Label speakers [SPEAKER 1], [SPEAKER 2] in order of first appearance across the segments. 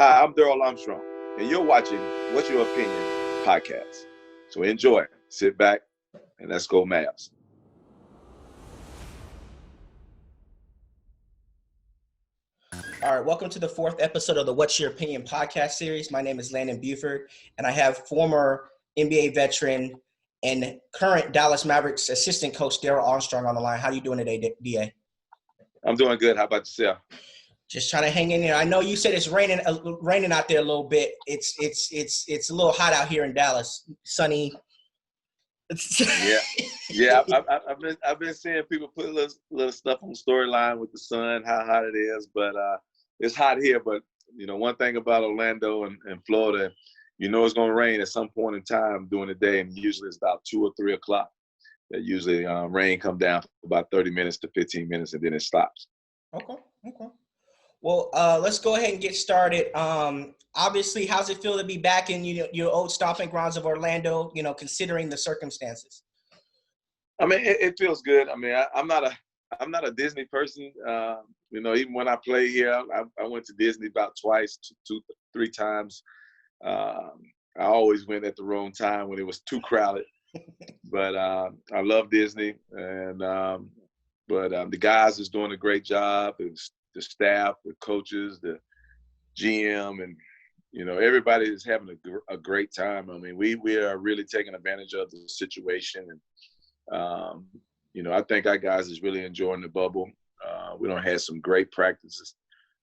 [SPEAKER 1] Hi, I'm Darrell Armstrong, and you're watching What's Your Opinion podcast. So enjoy, sit back, and let's go Mavs.
[SPEAKER 2] All right, welcome to the fourth episode of the What's Your Opinion podcast series. My name is Landon Buford, and I have former NBA veteran and current Dallas Mavericks assistant coach Darrell Armstrong on the line. How are you doing today, DA?
[SPEAKER 1] I'm doing good. How about yourself?
[SPEAKER 2] Just trying to hang in there. I know you said it's raining out there a little bit. It's a little hot out here in Dallas. Sunny.
[SPEAKER 1] Yeah. I've been seeing people put a little stuff on the storyline with the sun, how hot it is, but it's hot here. But you know, one thing about Orlando and Florida, you know, it's gonna rain at some point in time during the day, and usually it's about 2 or 3 o'clock. That usually rain come down for about 30 minutes to 15 minutes, and then it stops.
[SPEAKER 2] Okay. Well, let's go ahead and get started. Obviously, how's it feel to be back in your old stomping grounds of Orlando? You know, considering the circumstances.
[SPEAKER 1] I mean, it feels good. I mean, I'm not a Disney person. You know, even when I play here, I went to Disney about twice, 3 times. I always went at the wrong time when it was too crowded. But I love Disney, and but the guys is doing a great job. The staff, the coaches, the GM, and you know, everybody is having a great time. I mean, we are really taking advantage of the situation, and you know, I think our guys is really enjoying the bubble. We don't have some great practices.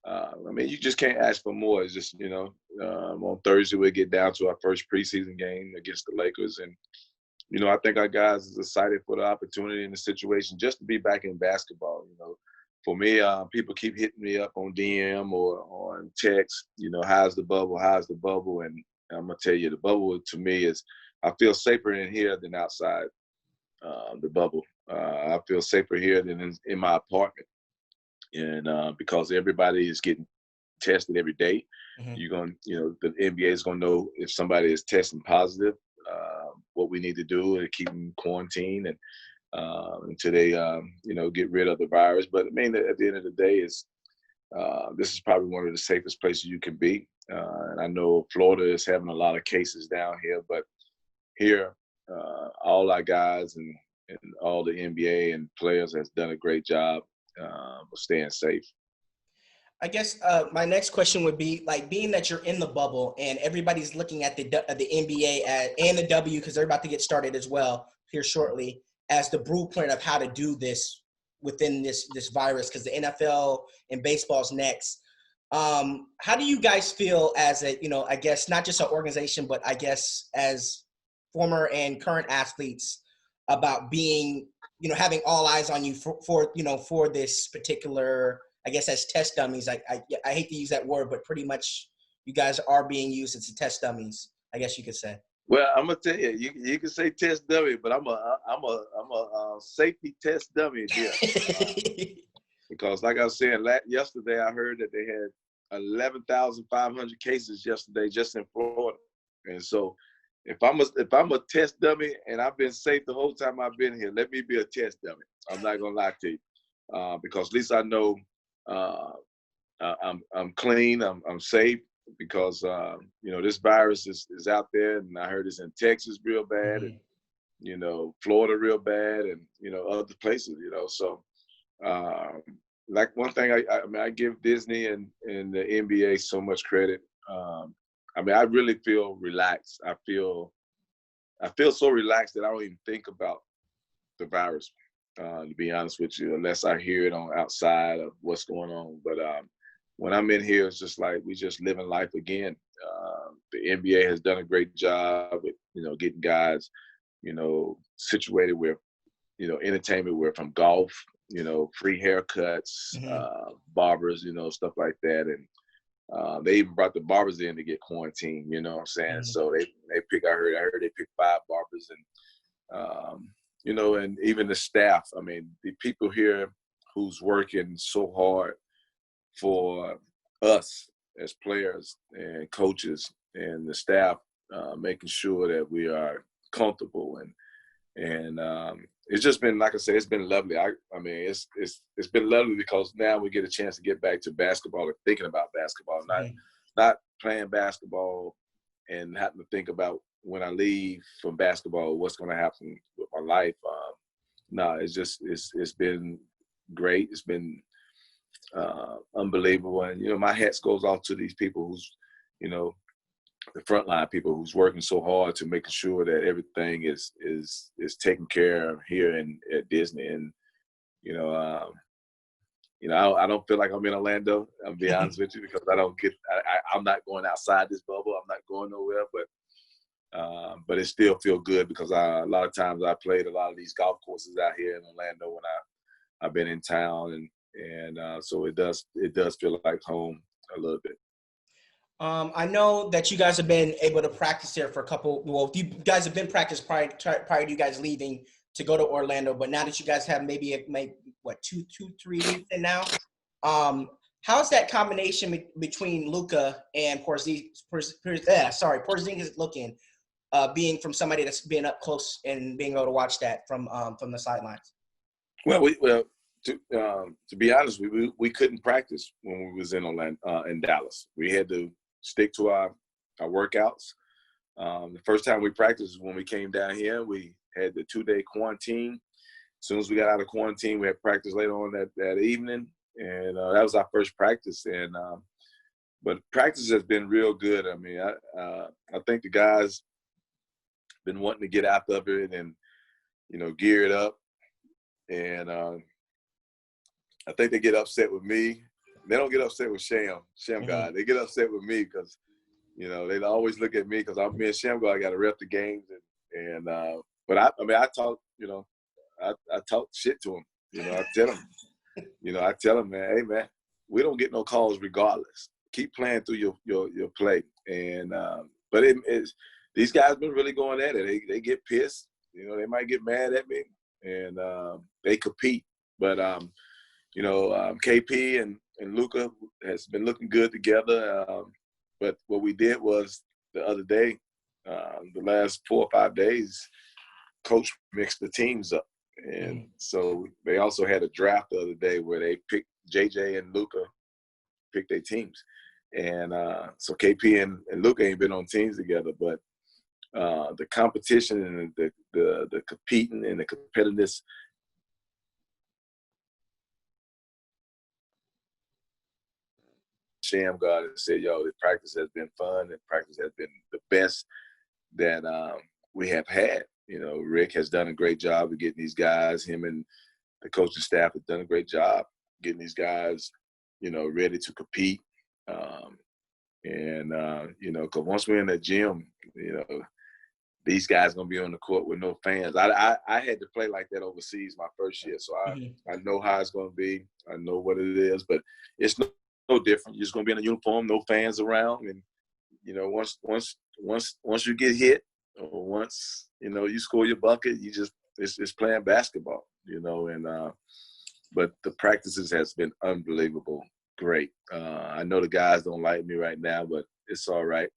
[SPEAKER 1] I mean, you just can't ask for more. It's just, you know, on Thursday we'll get down to our first preseason game against the Lakers, and you know, I think our guys is excited for the opportunity and the situation just to be back in basketball. You know, for me, people keep hitting me up on DM or on text, you know, how's the bubble? And I'm going to tell you, the bubble to me is, I feel safer in here than outside the bubble. I feel safer here than in my apartment. And because everybody is getting tested every day, you're going to, you know, the NBA is going to know if somebody is testing positive, what we need to do to keep them quarantined and until they, you know, get rid of the virus. But I mean, at the end of the day, this is probably one of the safest places you can be. And I know Florida is having a lot of cases down here, but here, all our guys and all the NBA and players has done a great job of staying safe.
[SPEAKER 2] I guess my next question would be, like, being that you're in the bubble and everybody's looking at the NBA and the W, because they're about to get started as well here shortly, as the blueprint of how to do this within this virus, because the NFL and baseball's next. How do you guys feel as a, you know, I guess not just an organization, but I guess as former and current athletes about being, you know, having all eyes on you for you know, for this particular, I guess, as test dummies. I hate to use that word, but pretty much you guys are being used as test dummies, I guess you could say.
[SPEAKER 1] Well, I'm gonna tell you, you can say test dummy, but I'm a safety test dummy here. Because like I was saying, yesterday I heard that they had 11,500 cases yesterday just in Florida, and so if I'm a test dummy and I've been safe the whole time I've been here, let me be a test dummy. I'm not gonna lie to you, because at least I know I'm clean, I'm safe. Because you know, this virus is out there, and I heard it's in Texas real bad, and you know, Florida real bad, and you know, other places, you know. So like, one thing I mean, I give Disney and the NBA so much credit. I mean, I really feel relaxed. I feel so relaxed that I don't even think about the virus, to be honest with you, unless I hear it on outside of what's going on. But when I'm in here, it's just like we just living life again. The NBA has done a great job at, you know, getting guys, you know, situated with, you know, entertainment, where from golf, you know, free haircuts, barbers, you know, stuff like that. And they even brought the barbers in to get quarantined, you know what I'm saying? So I heard they picked 5 barbers, and, you know, and even the staff. I mean, the people here who's working so hard for us as players and coaches and the staff, making sure that we are comfortable, and it's just been, like I said, it's been lovely. I mean, it's been lovely because now we get a chance to get back to basketball and thinking about basketball, not playing basketball and having to think about when I leave from basketball, what's going to happen with my life. No, it's been great. It's been unbelievable. And, my hats goes off to these people who's, the frontline people who's working so hard to making sure that everything is taken care of here at Disney. And, I don't feel like I'm in Orlando. I'll be honest with you, because I'm not going outside this bubble. I'm not going nowhere, but it still feel good because a lot of times I played a lot of these golf courses out here in Orlando when I've been in town, and so it does feel like home a little bit.
[SPEAKER 2] I know that you guys have been able to practice there for a couple. Well, you guys have been practiced prior to you guys leaving to go to Orlando, but now that you guys have maybe 2-3 weeks in now, how's that combination between Luka and Porzingis looking? Being from somebody that's been up close and being able to watch that from the sidelines.
[SPEAKER 1] Well, to be honest, we couldn't practice when we was in Orlando, in Dallas. We had to stick to our workouts. The first time we practiced was when we came down here. We had the 2-day quarantine. As soon as we got out of quarantine, we had practice later on that evening, and that was our first practice. And but practice has been real good. I mean, I think the guys been wanting to get out of it and gear it up, and I think they get upset with me. They don't get upset with Sham God. They get upset with me because they always look at me because me and Sham God got to rep the games, and but I talk I talk shit to them. I tell them, man, hey man, we don't get no calls regardless. Keep playing through your play, and but these guys been really going at it. They get pissed. They might get mad at me, and they compete. But KP and Luka has been looking good together. But what we did was the other day, the last 4 or 5 days, coach mixed the teams up. And so they also had a draft the other day where they picked JJ and Luka, picked their teams. And so KP and Luka ain't been on teams together, but the competition and the competing and the competitiveness. Sham God and said, yo, the practice has been fun, and practice has been the best that we have had. Rick has done a great job of getting these guys, him and the coaching staff have done a great job getting these guys, ready to compete. Because once we're in the gym, these guys going to be on the court with no fans. I had to play like that overseas my first year, so I know how it's going to be. I know what it is, but it's no different. You're just going to be in a uniform, no fans around, and once you get hit, or once you score your bucket, it's playing basketball, and but the practices has been unbelievable, great. I know the guys don't like me right now, but it's all right.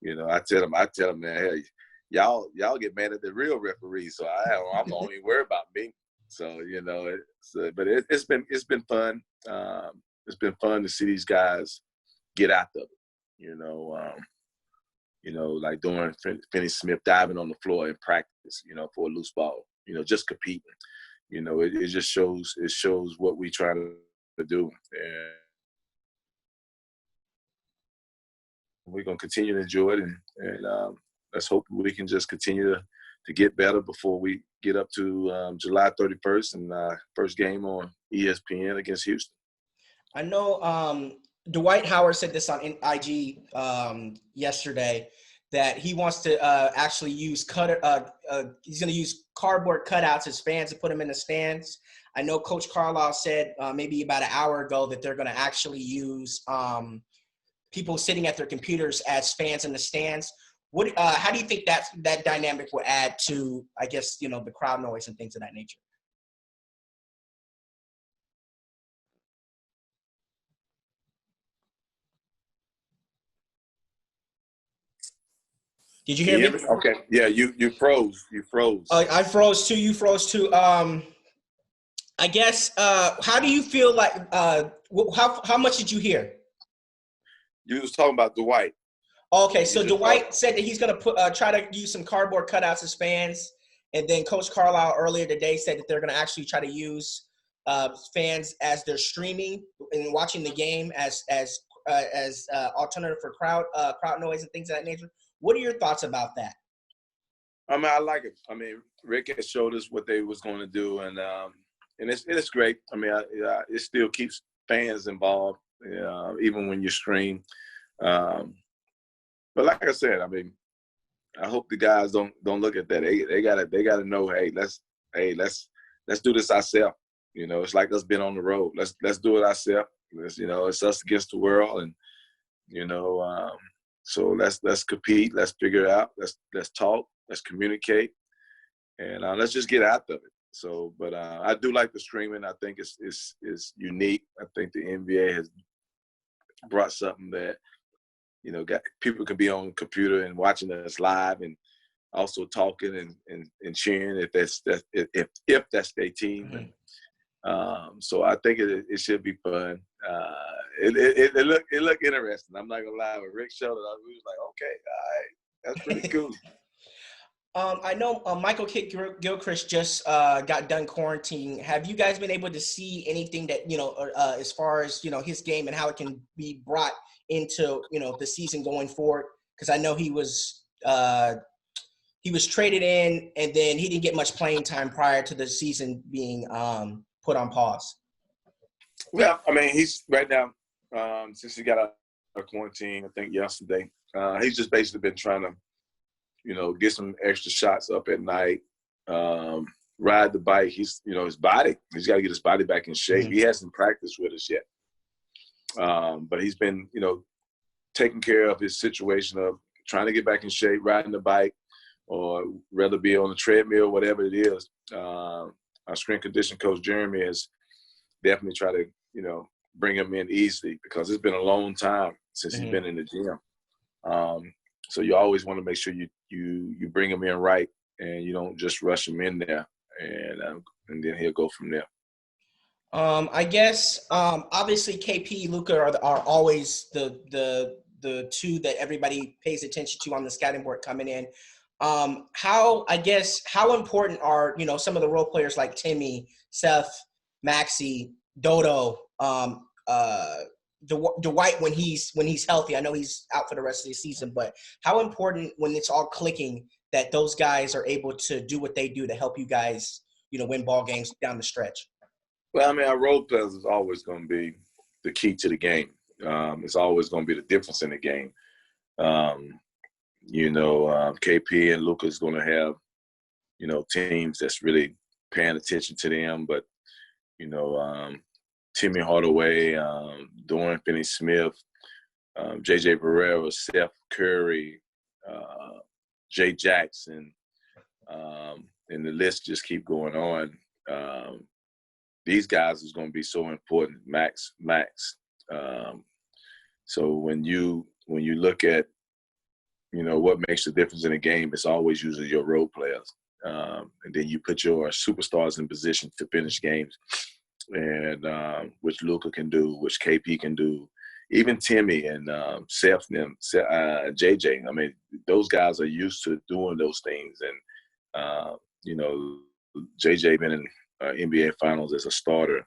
[SPEAKER 1] I tell them, man, hey, y'all get mad at the real referee, so I'm only worried about me. So but it's been fun. It's been fun to see these guys get out of it. Like doing Finney Smith diving on the floor in practice, for a loose ball, just competing. It just shows what we try to do. And we're going to continue to enjoy it. And let's hope we can just continue to get better before we get up to July 31st and first game on ESPN against Houston.
[SPEAKER 2] I know Dwight Howard said this on IG yesterday, that he wants to actually use he's going to use cardboard cutouts as fans and put them in the stands. I know Coach Carlisle said maybe about an hour ago that they're going to actually use people sitting at their computers as fans in the stands. How do you think that dynamic will add to, I guess, the crowd noise and things of that nature? Did you hear me?
[SPEAKER 1] Okay. Yeah, you froze. You froze.
[SPEAKER 2] I froze too. You froze too. I guess. How do you feel like? How much did you hear?
[SPEAKER 1] You was talking about Dwight.
[SPEAKER 2] Okay, so Dwight said that he's going to try to use some cardboard cutouts as fans, and then Coach Carlisle earlier today said that they're going to actually try to use fans as they're streaming and watching the game as alternative for crowd noise and things of that nature. What are your thoughts about that?
[SPEAKER 1] I mean, I like it. I mean, Rick has showed us what they was going to do, and it's great. I mean, it still keeps fans involved, even when you stream. But like I said, I mean, I hope the guys don't look at that. They gotta know, hey, let's do this ourselves. You know, it's like us being on the road. Let's do it ourselves. It's us against the world, and so let's compete. Let's figure it out. Let's talk. Let's communicate, and let's just get after it. So, but I do like the streaming. I think it's unique. I think the NBA has brought something that people can be on the computer and watching us live, and also talking and cheering if that's their team.
[SPEAKER 2] Mm-hmm.
[SPEAKER 1] So I think it should be fun. It looked interesting. I'm not gonna lie. When Rick showed it, we was like, okay, all right, that's pretty cool.
[SPEAKER 2] I know Michael Gilchrist just got done quarantining. Have you guys been able to see anything that, as far as, his game and how it can be brought into, the season going forward? Because I know he was traded in, and then he didn't get much playing time prior to the season being put on pause.
[SPEAKER 1] Well, I mean, he's right now, since he got out of quarantine, I think yesterday, he's just basically been trying to, get some extra shots up at night, ride the bike. He's got to get his body back in shape.
[SPEAKER 2] Mm-hmm.
[SPEAKER 1] He hasn't practiced with us yet. But he's been, taking care of his situation of trying to get back in shape, riding the bike, or rather be on the treadmill, whatever it is. Our strength condition coach, Jeremy, has definitely tried to, bring him in easily, because it's been a long time since he's been in the gym. So you always want to make sure you bring him in right, and you don't just rush him in there, and then he'll go from there.
[SPEAKER 2] I guess obviously KP, Luka are always the two that everybody pays attention to on the scouting board coming in. How important are some of the role players like Timmy, Seth, Maxey, Dodo, Dwight when he's healthy? I know he's out for the rest of the season, but how important when it's all clicking that those guys are able to do what they do to help you guys, win ball games down the stretch?
[SPEAKER 1] Well, I mean, our role players is always going to be the key to the game. It's always going to be the difference in the game. KP and Luka is going to have, teams that's really paying attention to them. But, Timmy Hardaway, Dorian Finney-Smith, J.J. Barrera, Seth Curry, Jay Jackson, and the list just keep going on. These guys is going to be so important. Max. So when you look at, what makes the difference in a game, it's always usually your role players. And then you put your superstars in position to finish games, and which Luka can do, which KP can do, even Timmy and Seth and JJ. I mean, those guys are used to doing those things. And, JJ been in NBA Finals as a starter.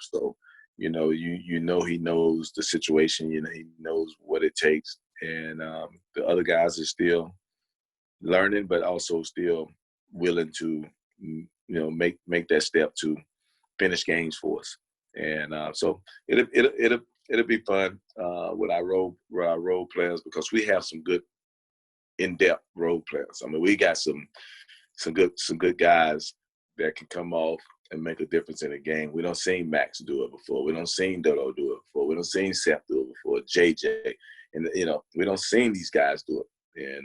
[SPEAKER 1] So, he knows the situation. He knows what it takes. And the other guys are still learning, but also still willing to, make that step to finish games for us. And so it'll be fun with our role players, because we have some good in-depth role players. I mean, we got some good guys that can come off and make a difference in the game. We don't seen Max do it before. We don't seen Dodo do it before. We don't seen Seth do it before. JJ, and we don't seen these guys do it.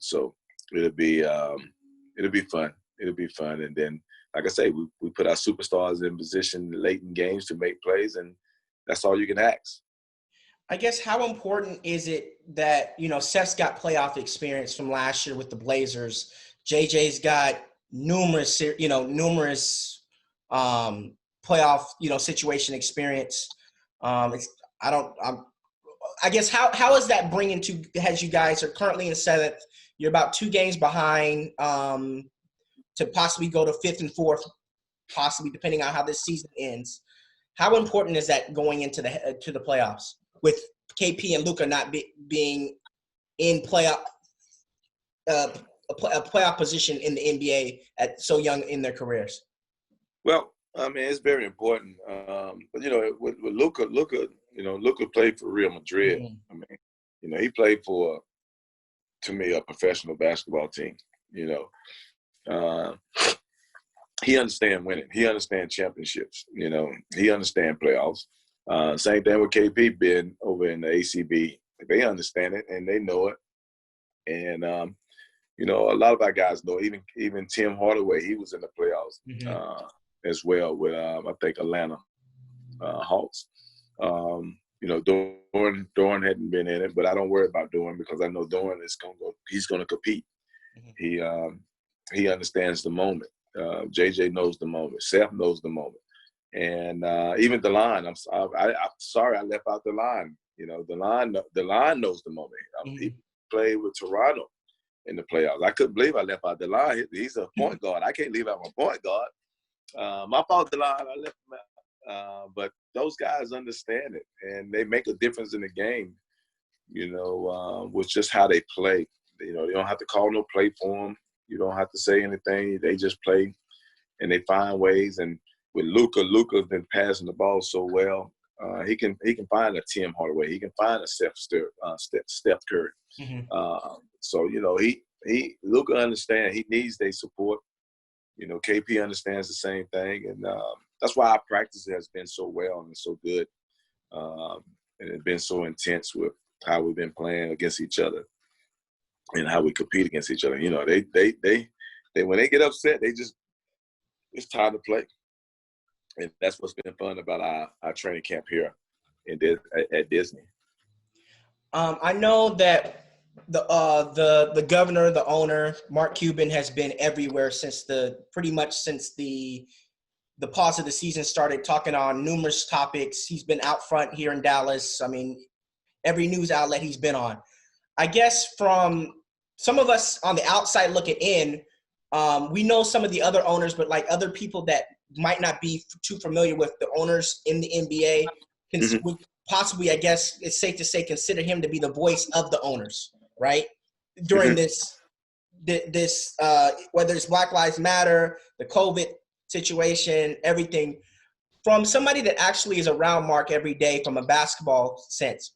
[SPEAKER 1] So it'll be fun. It'll be fun. And then, like I say, we put our superstars in position late in games to make plays, and that's all you can ask.
[SPEAKER 2] I guess how important is it that, Seth's got playoff experience from last year with the Blazers. JJ's got numerous playoff, situation experience. I guess how is that bringing to as you guys are currently in 7th? You're about 2 games behind to possibly go to 5th and 4th, possibly depending on how this season ends. How important is that going into the playoffs with KP and Luka not being in playoff a playoff position in the NBA at so young in their careers?
[SPEAKER 1] Well, I mean, it's very important. But with Luka, Luka played for Real Madrid.
[SPEAKER 2] Mm-hmm.
[SPEAKER 1] I mean, he played for, to me, a professional basketball team. He understands winning. He understands championships. He understands playoffs. Same thing with KP being over in the ACB. They understand it and they know it. And a lot of our guys know. Even Tim Hardaway, he was in the playoffs as well with I think Atlanta Hawks. Doran hadn't been in it, but I don't worry about Doran because I know Doran is he's gonna compete. Mm-hmm. He understands the moment. JJ knows the moment. Seth knows the moment. And even DeLon, I'm sorry I left out DeLon. DeLon knows the moment. He played with Toronto in the playoffs. I couldn't believe I left out DeLon. He's a point guard. I can't leave out my point guard. My fault, DeLon. I left him out. But those guys understand it, and they make a difference in the game, with just how they play. They don't have to call no play for them. You don't have to say anything. They just play, and they find ways. And with Luka's been passing the ball so well. He can find a Tim Hardaway. He can find a Steph Curry. Mm-hmm. So Luka understands he needs their support. KP understands the same thing, and that's why our practice has been so well and so good, and it's been so intense with how we've been playing against each other and how we compete against each other. They when they get upset, it's time to play. And that's what's been fun about our training camp here at Disney.
[SPEAKER 2] I know that the governor, the owner, Mark Cuban, has been everywhere since the pause of the season started, talking on numerous topics. He's been out front here in Dallas. I mean, every news outlet he's been on. I guess from some of us on the outside looking in, we know some of the other owners, but like other people that might not be too familiar with the owners in the NBA, would possibly, I guess it's safe to say, consider him to be the voice of the owners, right? During this whether it's Black Lives Matter, the COVID situation, everything. From somebody that actually is around Mark every day from a basketball sense,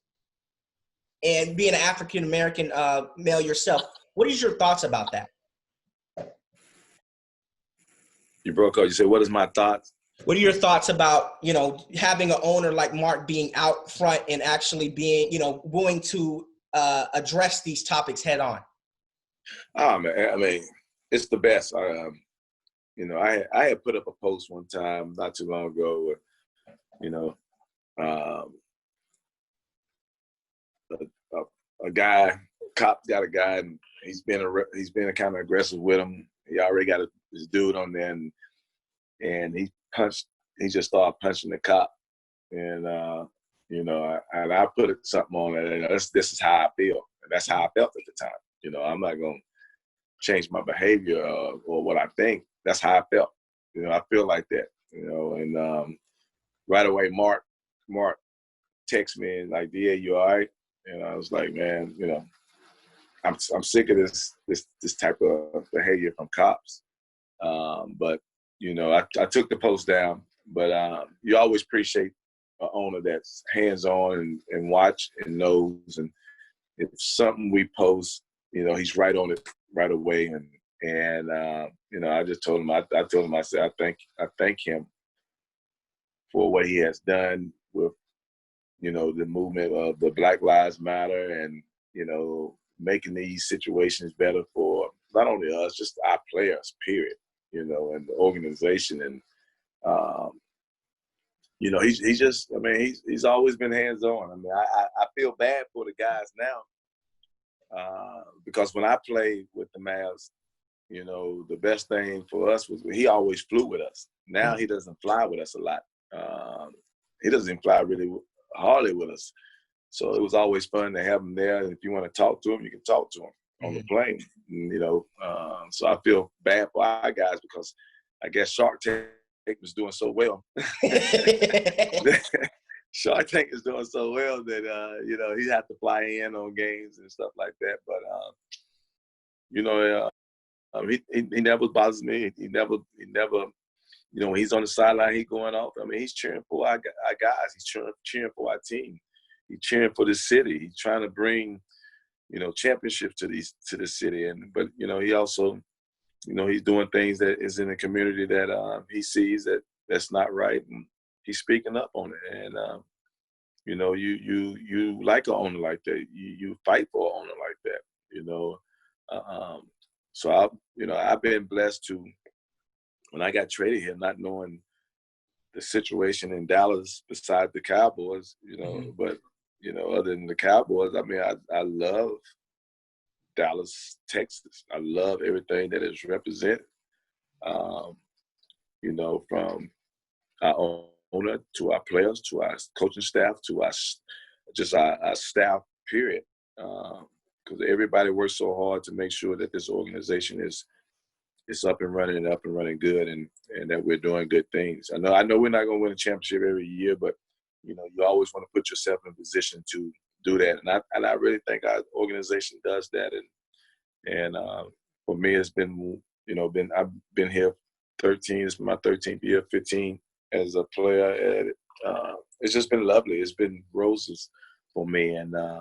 [SPEAKER 2] and being an African-American male yourself, what is your thoughts about that?
[SPEAKER 1] You broke up. You said, what is my thoughts?
[SPEAKER 2] What are your thoughts about, having an owner like Mark being out front and actually being, willing to address these topics head on?
[SPEAKER 1] Oh, man, I mean, it's the best. I had put up a post one time not too long ago where, a guy, cop got a guy, and he's been kind of aggressive with him. He already got his dude on there, and he just started punching the cop. And, and I put something on it, and this is how I feel. And that's how I felt at the time. I'm not going to change my behavior or what I think. That's how I felt. I feel like that, and right away, Mark texted me and like, yeah, you all right? And I was like, man, I'm sick of this type of behavior from cops. But I took the post down. But you always appreciate an owner that's hands-on and watch and knows. And if something we post, he's right on it right away. And I just told him, I told him, I said, I thank him for what he has done with, the movement of the Black Lives Matter and, making these situations better for not only us, just our players, period, and the organization. And, he's just, I mean, he's always been hands-on. I mean, I feel bad for the guys now because when I played with the Mavs, the best thing for us was he always flew with us. Now he doesn't fly with us a lot. He doesn't fly really hardly with us. So it was always fun to have him there. And if you want to talk to him, you can talk to him on the plane. And, so I feel bad for our guys because I guess Shark Tank was doing so well. Shark Tank is doing so well that he had to fly in on games and stuff like that. But he never bothers me. He never. When he's on the sideline, he's going off. I mean, he's cheering for our guys. He's cheering for our team. He's cheering for the city. He's trying to bring, championships to the city. But he also, he's doing things that is in the community that he sees that's not right, and he's speaking up on it. And you like an owner like that. You fight for an owner like that. So I've been blessed to. When I got traded here, not knowing the situation in Dallas beside the Cowboys, but, other than the Cowboys, I mean, I love Dallas, Texas. I love everything that is represented, from our owner to our players, to our coaching staff, to our staff, period. Because everybody works so hard to make sure that this organization is up and running good, and that we're doing good things. I know we're not going to win a championship every year, but you always want to put yourself in a position to do that, and I really think our organization does that. And for me, it's been I've been here 13. It's my 13th year, 15 as a player. And it's just been lovely. It's been roses for me, and I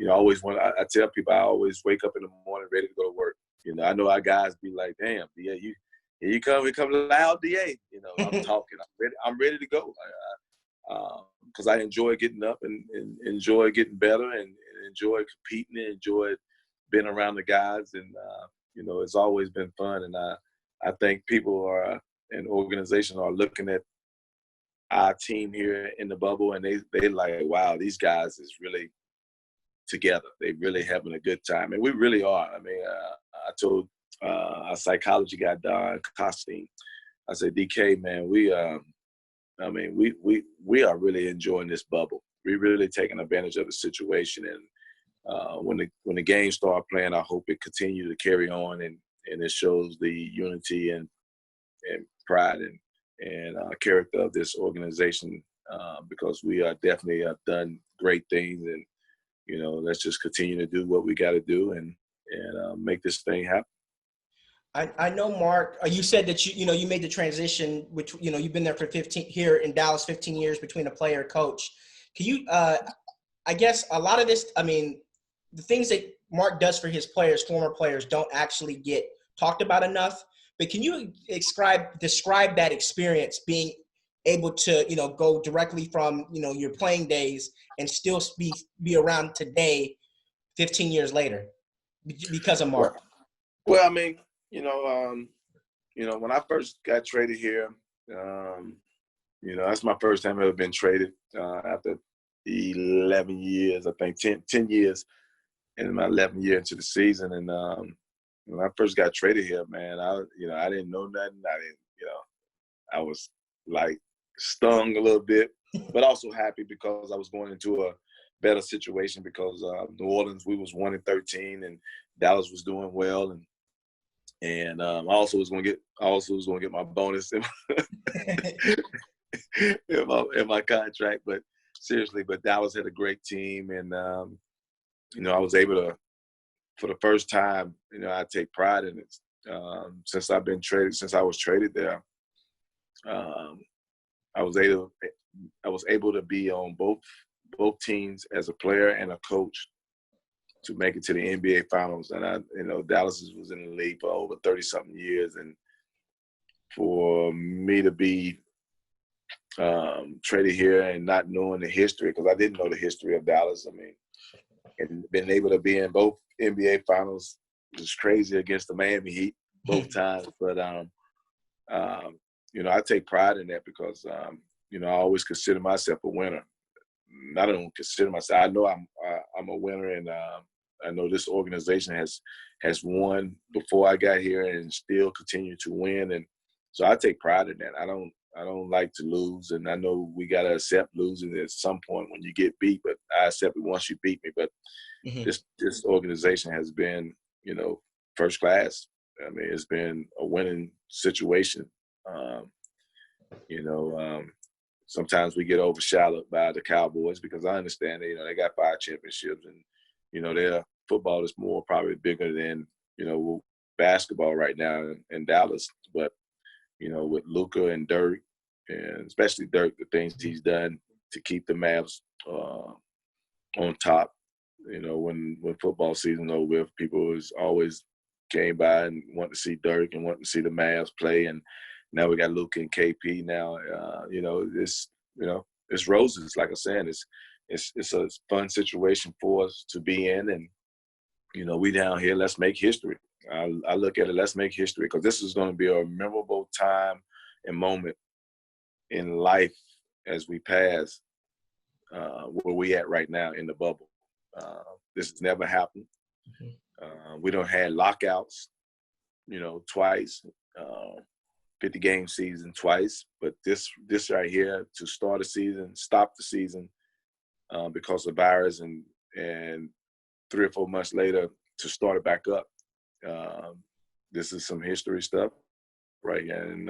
[SPEAKER 1] always I tell people I always wake up in the morning ready to go to work. I know our guys be like, "Damn, DA, here you come loud, DA." I'm talking. I'm ready to go. Because I enjoy getting up and enjoy getting better and enjoy competing and enjoy being around the guys. And it's always been fun. And I think people and organizations are looking at our team here in the bubble, and they like, wow, these guys is really together. They really having a good time, and we really are. I mean, I told our psychology guy Don Costin, I said, DK, man, we are really enjoying this bubble. We're really taking advantage of the situation, and when the games start playing, I hope it continues to carry on, and it shows the unity and pride and character of this organization, because we are definitely have done great things, and let's just continue to do what we got to do and make this thing happen.
[SPEAKER 2] I know, Mark, you said that you made the transition, which, you've been there for 15 here in Dallas, 15 years between a player and coach. Can you, I guess a lot of this, I mean, the things that Mark does for his players, former players, don't actually get talked about enough. But can you describe that experience, being able to, go directly from, your playing days and still be around today, 15 years later, because of Mark?
[SPEAKER 1] Well, I mean, when I first got traded here, that's my first time ever been traded after 11 years, I think 10 years in my 11th year into the season. And when I first got traded here, man, I didn't know nothing. I was like stung a little bit, but also happy because I was going into a better situation because New Orleans, we was 1-13, and Dallas was doing well, and I also was going to get my bonus in my contract. But seriously, Dallas had a great team, and I was able to, for the first time, I take pride in it. Since I was traded there, I was able to be on both teams as a player and a coach to make it to the NBA Finals. And Dallas was in the league for over 30-something years, and for me to be traded here and not knowing the history, because I didn't know the history of Dallas. I mean, and being able to be in both NBA Finals was crazy against the Miami Heat both times. But I take pride in that because I always consider myself a winner. I don't consider myself. I know I'm a winner, and I know this organization has won before I got here and still continue to win, and so I take pride in that. I don't like to lose, and I know we got to accept losing at some point when you get beat, but I accept it once you beat me. But this organization has been, first class. I mean, it's been a winning situation. Sometimes we get overshadowed by the Cowboys because I understand that, they got 5 championships and, their football is more probably bigger than, basketball right now in Dallas. But, with Luka and Dirk, and especially Dirk, the things he's done to keep the Mavs on top, when football season over with, people is always came by and want to see Dirk and want to see the Mavs play. And now we got Luka and KP now. It's roses. Like I'm saying, it's a fun situation for us to be in. And, we down here, let's make history. I look at it, let's make history, because this is going to be a memorable time and moment in life as we pass where we at right now in the bubble. This has never happened. We don't have lockouts, twice, 50-game season twice. But this right here, to start a season, stop the season because of virus, and 3 or 4 months later to start it back up. This is some history stuff, right? And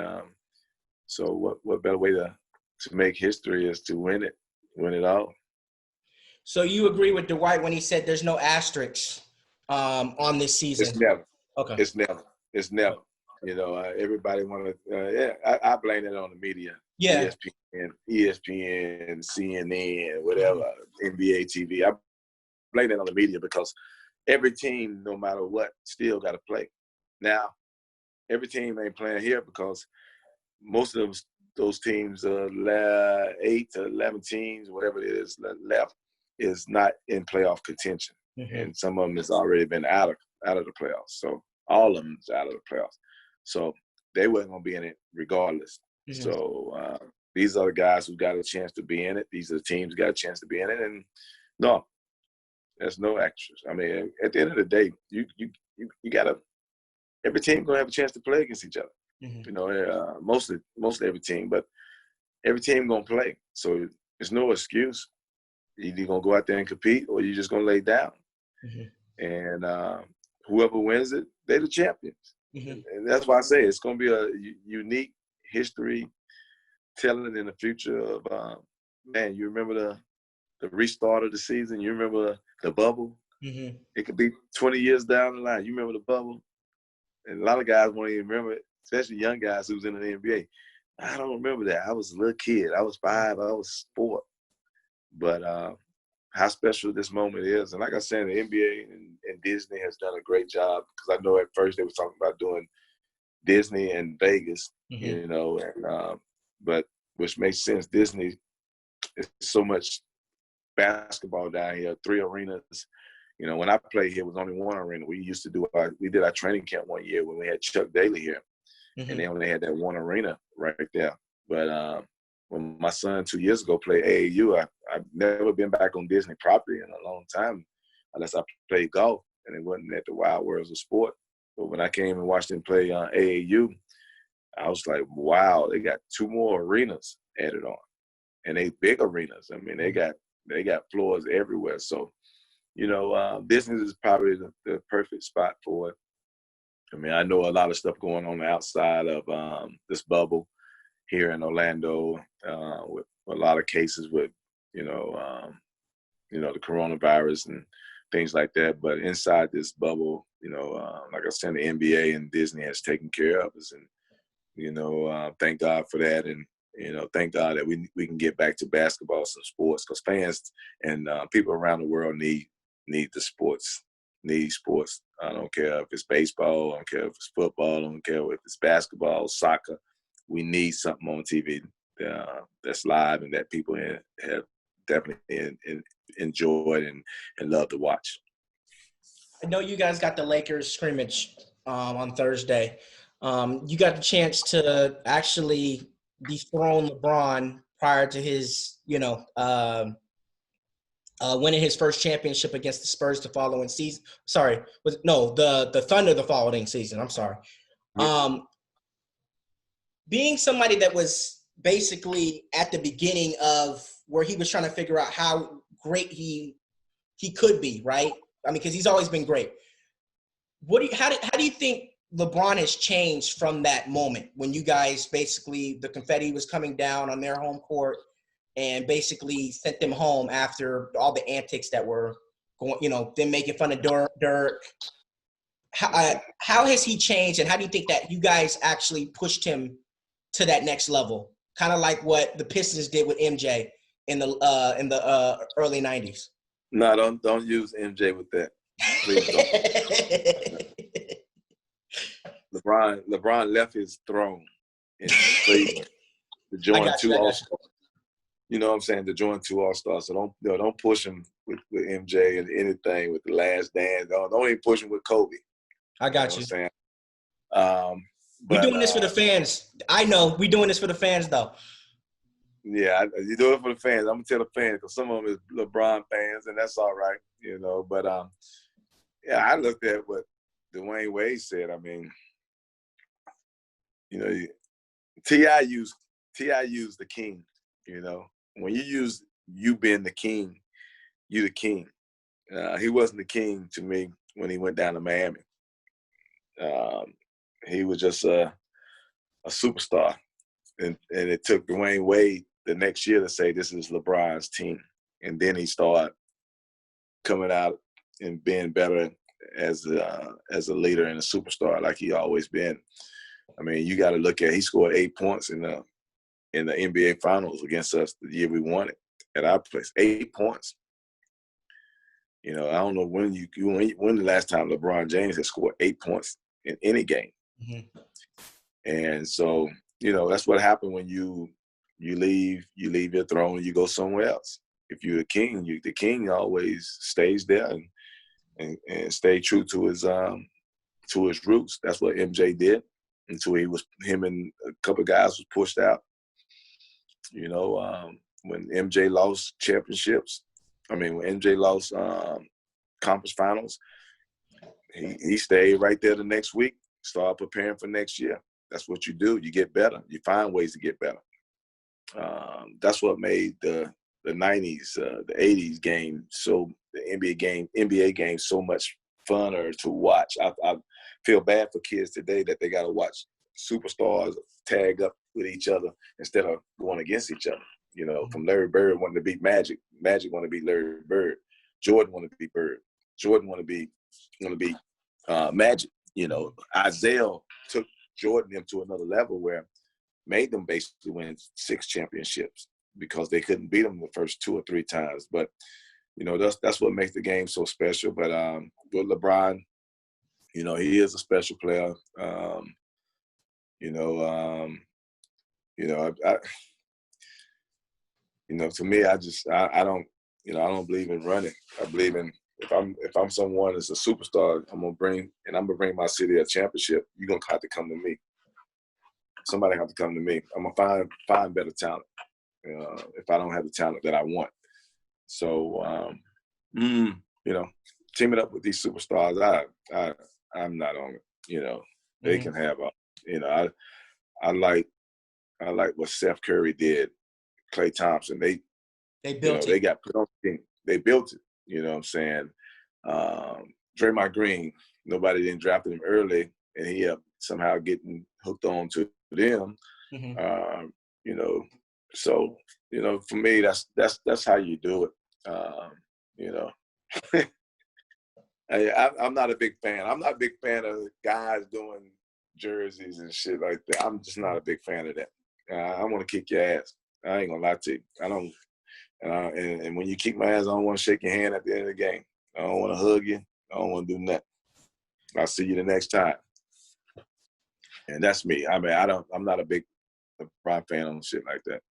[SPEAKER 1] so what better way to make history is to win it all.
[SPEAKER 2] So you agree with Dwight when he said there's no asterisks on this season?
[SPEAKER 1] It's never.
[SPEAKER 2] Okay.
[SPEAKER 1] It's never. Everybody want to. I blame it on the media.
[SPEAKER 2] Yeah.
[SPEAKER 1] ESPN, CNN, whatever, NBA TV. I blame it on the media because every team, no matter what, still got to play. Now, every team ain't playing here because most of those teams, 8 to 11 teams, whatever it is left, is not in playoff contention. And some of them has already been out of the playoffs. So all of them is out of the playoffs. So they weren't going to be in it regardless. So these are the guys who got a chance to be in it. These are the teams who got a chance to be in it. And no, there's no extras. I mean, at the end of the day, you got to – every team going to have a chance to play against each other. Mostly every team. But every team going to play. So there's no excuse. You're either going to go out there and compete or you're just going to lay down. And whoever wins it, they're the champions. And that's why I say it's going to be a unique history telling in the future of, you remember the restart of the season? You remember the bubble? It could be 20 years down the line. You remember the bubble? And a lot of guys won't even remember it, especially young guys who's in the NBA. I don't remember that. I was a little kid. I was 5. I was 4. But how special this moment is. And like I said, the NBA and Disney has done a great job, because I know at first they were talking about doing Disney and Vegas, but which makes sense. Disney is so much basketball down here, 3 arenas. When I played here, it was only 1 arena. We did our training camp one year when we had Chuck Daly here. And then when they had that 1 arena right there. But when my son 2 years ago played AAU, I've never been back on Disney property in a long time, unless I played golf, and it wasn't at the Wild Worlds of Sport. But when I came and watched him play AAU, I was like, wow, they got 2 more arenas added on, and they big arenas. I mean, they got floors everywhere. So, Disney is probably the perfect spot for it. I mean, I know a lot of stuff going on outside of this bubble here in Orlando, with a lot of cases with, the coronavirus and things like that. But inside this bubble, like I said, the NBA and Disney has taken care of us, and thank God for that. And thank God that we can get back to basketball and sports, because fans and people around the world need the sports. Need sports. I don't care if it's baseball. I don't care if it's football. I don't care if it's basketball, soccer. We need something on TV that's live and that people have definitely enjoyed and love to watch.
[SPEAKER 2] I know you guys got the Lakers scrimmage on Thursday. You got the chance to actually dethrone LeBron prior to his, winning his first championship against the Spurs the following season. Sorry, the Thunder the following season. I'm sorry. Being somebody that was basically at the beginning of where he was trying to figure out how great he could be, right? I mean, because he's always been great. How do you think LeBron has changed from that moment when you guys basically the confetti was coming down on their home court and basically sent them home after all the antics that were going, them making fun of Dirk. How has he changed, and how do you think that you guys actually pushed him to that next level? Kind of like what the Pistons did with MJ in the early '90s.
[SPEAKER 1] No, don't use MJ with that. Please don't. LeBron left his throne in Cleveland to join two All-Stars. You know what I'm saying? To join two All-Stars. So don't push him with MJ and anything with the Last Dance. Don't even push him with Kobe.
[SPEAKER 2] I got you.
[SPEAKER 1] Know what I'm saying?
[SPEAKER 2] We're doing this for the fans. I know we're doing this for the fans, though.
[SPEAKER 1] Yeah, you do it for the fans. I'm gonna tell the fans because some of them is LeBron fans, and that's all right, But yeah, I looked at what Dwayne Wade said. I mean, T.I. used the king. When you use you being the king, you the king. He wasn't the king to me when he went down to Miami. He was just a superstar, and it took Dwayne Wade the next year to say this is LeBron's team, and then he started coming out and being better as a leader and a superstar like he always been. I mean, you got to look at he scored 8 points in the NBA Finals against us the year we won it at our place. 8 points. I don't know when the last time LeBron James has scored 8 points in any game. Mm-hmm. And so, that's what happened when you leave your throne and you go somewhere else. If you're the king always stays there and stay true to his roots. That's what MJ did until him and a couple of guys was pushed out. When MJ lost championships, when MJ lost conference finals, he stayed right there the next week, started preparing for next year. That's what you do. You get better. You find ways to get better. That's what made the 90s, the 80s game, the NBA game so much funner to watch. I feel bad for kids today that they got to watch superstars tag up with each other instead of going against each other. From Larry Bird wanting to beat Magic wanted to beat Larry Bird, Jordan wanted to beat Bird, Jordan wanted to beat Magic. Isaiah took Jordan them to another level where made them basically win 6 championships because they couldn't beat them the first 2 or 3 times. But that's what makes the game so special. But with LeBron, he is a special player. To me, I don't believe in running. I believe in if I'm someone that's a superstar, I'm gonna bring my city a championship. You're gonna have to come to me. Somebody have to come to me. I'm gonna find better talent. If I don't have the talent that I want. So teaming up with these superstars, I'm not on it. They can have I like what Steph Curry did, Klay Thompson. They built it. They got put on the team. They built it. You know what I'm saying? Draymond Green, nobody didn't draft him early, and he somehow getting hooked on to them. Mm-hmm. So for me, that's how you do it. I'm not a big fan. I'm not a big fan of guys doing jerseys and shit like that. I'm just not a big fan of that. I want to kick your ass. I ain't gonna lie to you. I don't. And when you kick my ass, I don't want to shake your hand at the end of the game. I don't want to hug you. I don't want to do nothing. I'll see you the next time. And that's me. I'm not a big LeBron fan on shit like that.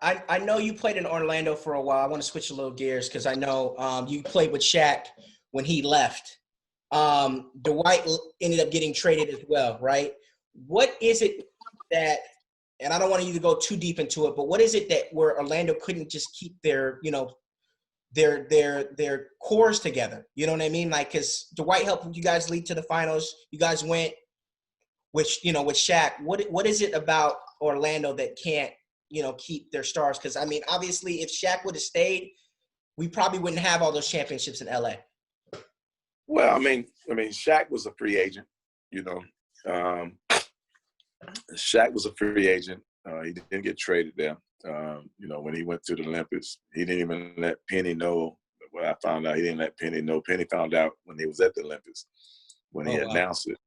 [SPEAKER 2] I know you played in Orlando for a while. I want to switch a little gears because I know you played with Shaq when he left. Dwight ended up getting traded as well, right? What is it that, and I don't want you to go too deep into it, but what is it that where Orlando couldn't just keep their cores together? You know what I mean? Like, because Dwight helped you guys lead to the finals. You guys went with Shaq. What is it about Orlando that can't, keep their stars? Because, I mean, obviously, if Shaq would have stayed, we probably wouldn't have all those championships in LA.
[SPEAKER 1] Well, I mean, Shaq was a free agent, Shaq was a free agent. He didn't get traded there. When he went to the Olympics, he didn't even let Penny know. What I found out, he didn't let Penny know. Penny found out when he was at the Olympics, when he announced it.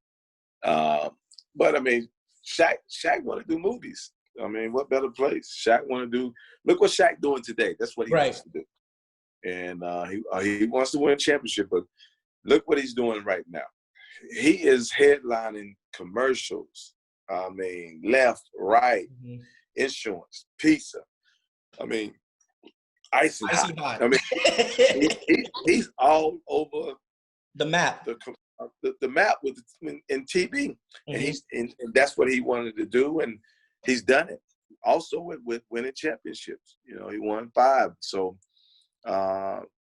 [SPEAKER 1] But I mean, Shaq wanted to do movies. I mean, what better place? Shaq want to do. Look what Shaq doing today. That's what he wants to do. And he wants to win a championship. But look what he's doing right now. He is headlining commercials. I mean, left, right, insurance, pizza. I mean, icy hot. I mean, he's all over
[SPEAKER 2] the map.
[SPEAKER 1] The map in TV, and that's what he wanted to do, and he's done it. Also with winning championships. He won 5. So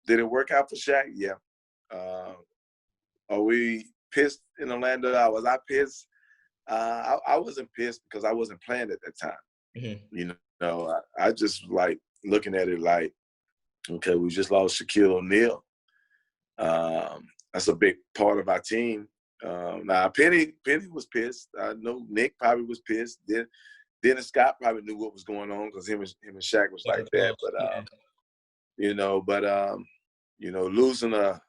[SPEAKER 1] did it work out for Shaq? Yeah. Are we pissed in Orlando? Was I pissed? I wasn't pissed because I wasn't playing at that time. I just like looking at it like, okay, we just lost Shaquille O'Neal. That's a big part of our team. Now, Penny was pissed. I know Nick probably was pissed. Dennis Scott probably knew what was going on because him and Shaq was like that. But losing a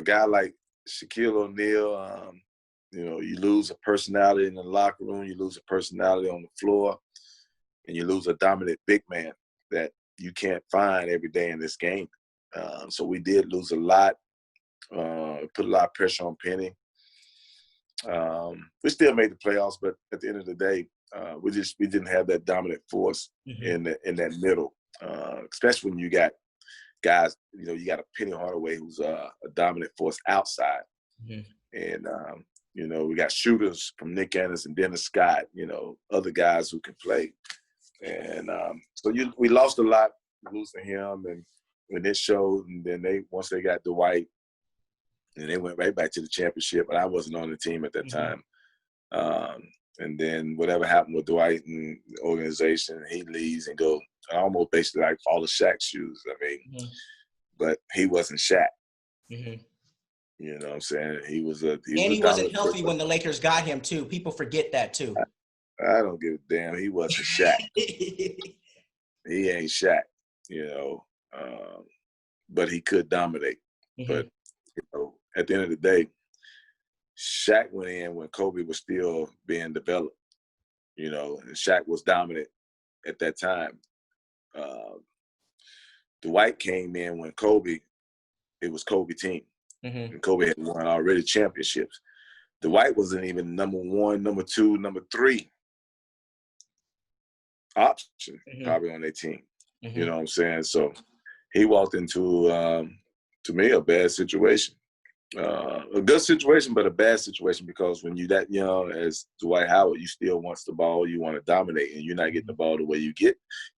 [SPEAKER 1] guy like Shaquille O'Neal, you lose a personality in the locker room, you lose a personality on the floor, and you lose a dominant big man that you can't find every day in this game. So we did lose a lot. Put a lot of pressure on Penny. We still made the playoffs, but at the end of the day, we didn't have that dominant force in that middle, especially when you got guys. You got a Penny Hardaway who's a dominant force outside, and we got shooters from Nick Anderson and Dennis Scott. Other guys who can play, and we lost a lot losing him, and when it showed, and then once they got Dwight. And they went right back to the championship, but I wasn't on the team at that time. And then whatever happened with Dwight and the organization, he leaves and go. I almost basically like follow Shaq's shoes. I mean, but he wasn't Shaq. You know what I'm saying? He
[SPEAKER 2] wasn't healthy when the Lakers got him too. People forget that too.
[SPEAKER 1] I don't give a damn. He wasn't Shaq. He ain't Shaq. But he could dominate. But at the end of the day, Shaq went in when Kobe was still being developed, and Shaq was dominant at that time. Dwight came in when it was Kobe team. And Kobe had won already championships. Dwight wasn't even number 1, number 2, number 3 option probably on their team. You know what I'm saying? So he walked into, to me, a bad situation. A good situation, but a bad situation because when you're that young as Dwight Howard, you still want the ball, you want to dominate, and you're not getting the ball the way you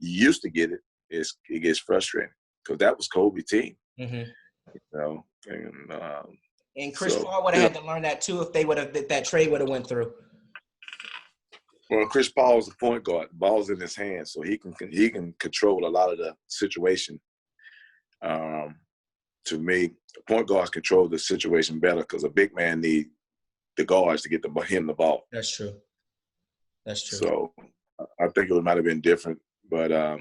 [SPEAKER 1] used to get it. It gets frustrating because that was Kobe's team.
[SPEAKER 2] And Chris Paul would have had to learn that too if that trade would have went through.
[SPEAKER 1] Well, Chris Paul is the point guard. The ball's in his hands, so he can control a lot of the situation. To me, point guards control the situation better because a big man needs the guards to get him the ball.
[SPEAKER 2] That's true.
[SPEAKER 1] So I think it might have been different, but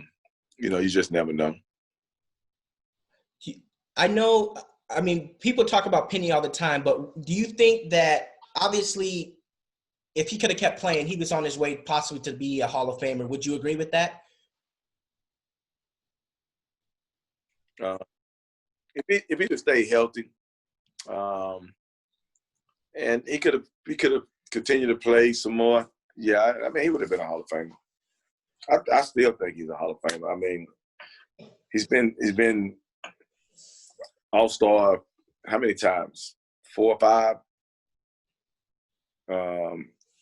[SPEAKER 1] you just never know.
[SPEAKER 2] I know. I mean, people talk about Penny all the time, but do you think that obviously, if he could have kept playing, he was on his way possibly to be a Hall of Famer? Would you agree with that?
[SPEAKER 1] If he'd have stayed healthy, and he could have continued to play some more, yeah, I mean, he would have been a Hall of Famer. I still think he's a Hall of Famer. I mean, he's been All-Star how many times? 4 or 5.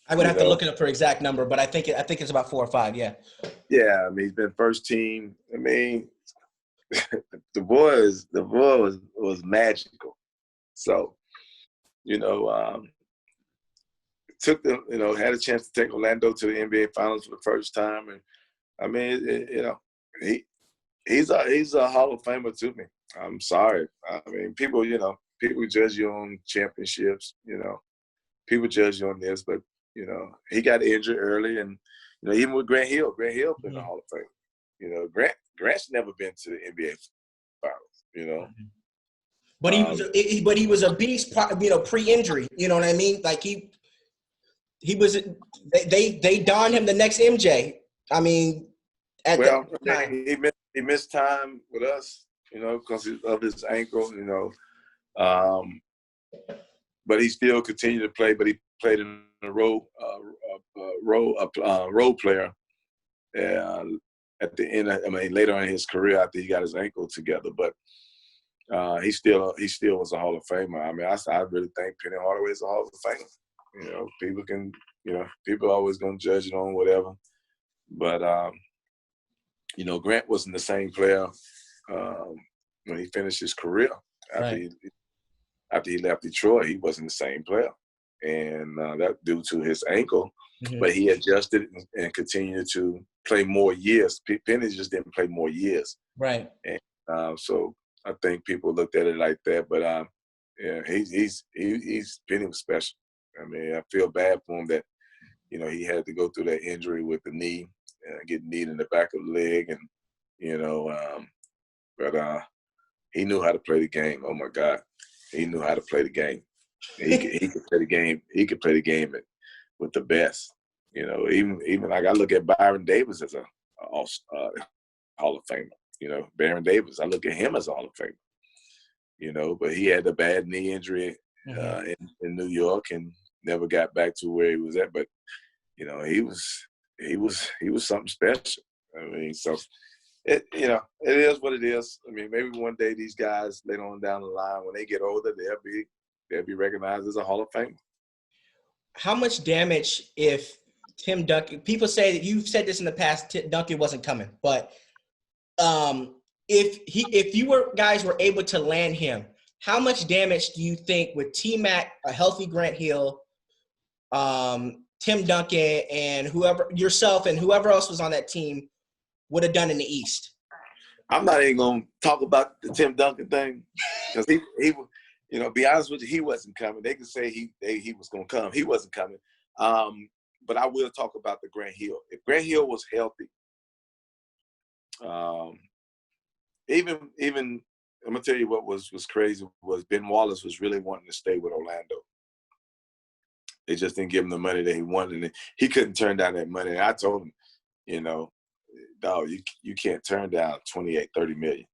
[SPEAKER 2] I would have to look it up for exact number, but I think it's about 4 or 5. Yeah.
[SPEAKER 1] Yeah, I mean, he's been first team. I mean, the boy was magical. So, took the, had a chance to take Orlando to the NBA Finals for the first time, and I mean, he's a Hall of Famer to me. I'm sorry. I mean, people judge you on championships. People judge you on this, but he got injured early, and even with Grant Hill been the Hall of Fame. Grant's never been to the NBA Finals.
[SPEAKER 2] But he was a beast, pre-injury. You know what I mean? Like he was. They donned him the next MJ. I mean,
[SPEAKER 1] he missed time with us, because of his ankle, but he still continued to play. But he played in a role player. At the end, later in his career, after he got his ankle together, but he still was a Hall of Famer. I mean, I really think Penny Hardaway is a Hall of Famer. People can, people are always gonna judge it on whatever, but Grant wasn't the same player when he finished his career. After he left Detroit, he wasn't the same player, and that due to his ankle. Mm-hmm. But he adjusted and continued to play more years. Penny just didn't play more years.
[SPEAKER 2] Right.
[SPEAKER 1] And so I think people looked at it like that. But he's Penny was special. I mean, I feel bad for him that he had to go through that injury with the knee, get kneed in the back of the leg, and but he knew how to play the game. Oh my God, he knew how to play the game. He could play the game. He could play the game with the best. Even like I look at Byron Davis as a Hall of Famer. Baron Davis, I look at him as a Hall of Famer. But he had a bad knee injury in New York and never got back to where he was at. But he was something special. I mean, so it is what it is. I mean, maybe one day these guys later on down the line, when they get older, they'll be recognized as a Hall of Famer.
[SPEAKER 2] How much damage if Tim Duncan? People say that you've said this in the past. Duncan wasn't coming, but if you guys were able to land him, how much damage do you think with T-Mac, a healthy Grant Hill, Tim Duncan, and yourself and whoever else was on that team would have done in the East?
[SPEAKER 1] I'm not even gonna talk about the Tim Duncan thing because he be honest with you, he wasn't coming. They could say he was gonna come. He wasn't coming. But I will talk about the Grant Hill. If Grant Hill was healthy, even I'm gonna tell you what was crazy was Ben Wallace was really wanting to stay with Orlando. They just didn't give him the money that he wanted, and he couldn't turn down that money. And I told him, dog, you can't turn down 28, 30 million.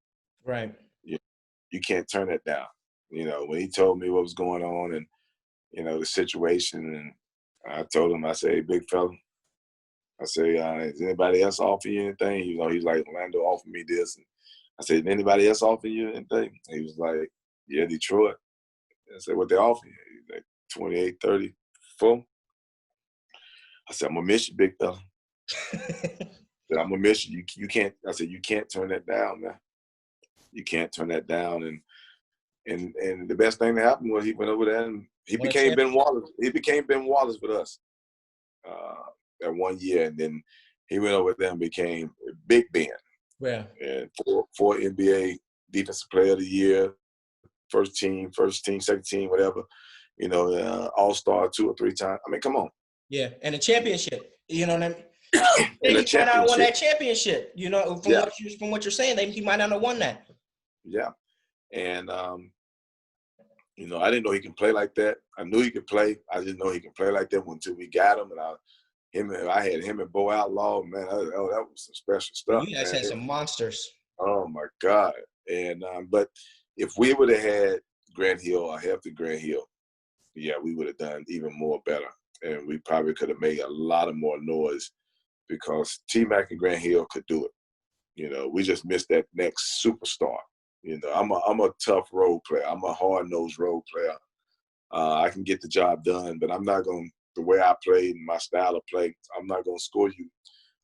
[SPEAKER 2] Right.
[SPEAKER 1] You can't turn that down. When he told me what was going on and, the situation, and I told him, I said, hey, big fella, I say, is anybody else offering you anything? He's like, Orlando offered me this. And I said, did anybody else offer you anything? He was like, yeah, Detroit. I said, what they offer you? He's like, 28, 30, full. I said, I'm going to miss you, big fella. I'm gonna miss you. You can't. I said you can't turn that down, man. You can't turn that down. And the best thing that happened was he went over there and he became Ben Wallace. He became Ben Wallace with us that 1 year, and then he went over there and became Big Ben.
[SPEAKER 2] Yeah.
[SPEAKER 1] And four NBA Defensive Player of the Year, first team, second team, whatever. All-Star 2 or 3 times. I mean, come on.
[SPEAKER 2] Yeah, and a championship. You know what I mean? He might not have won that championship. From what you're saying, he might not have won that. Yeah,
[SPEAKER 1] and I didn't know he can play like that. I knew he could play. I didn't know he could play like that until we got him. And I had him and Bo Outlaw. Man, that was some special stuff.
[SPEAKER 2] You guys had some monsters.
[SPEAKER 1] Oh my God! And but if we would have had Grant Hill, a healthy Grant Hill, yeah, we would have done even more better, and we probably could have made a lot of more noise. Because T-Mac and Grant Hill could do it. We just missed that next superstar. I'm a tough role player. I'm a hard-nosed role player. I can get the job done, but I'm not going – the way I play and my style of play, I'm not going to score you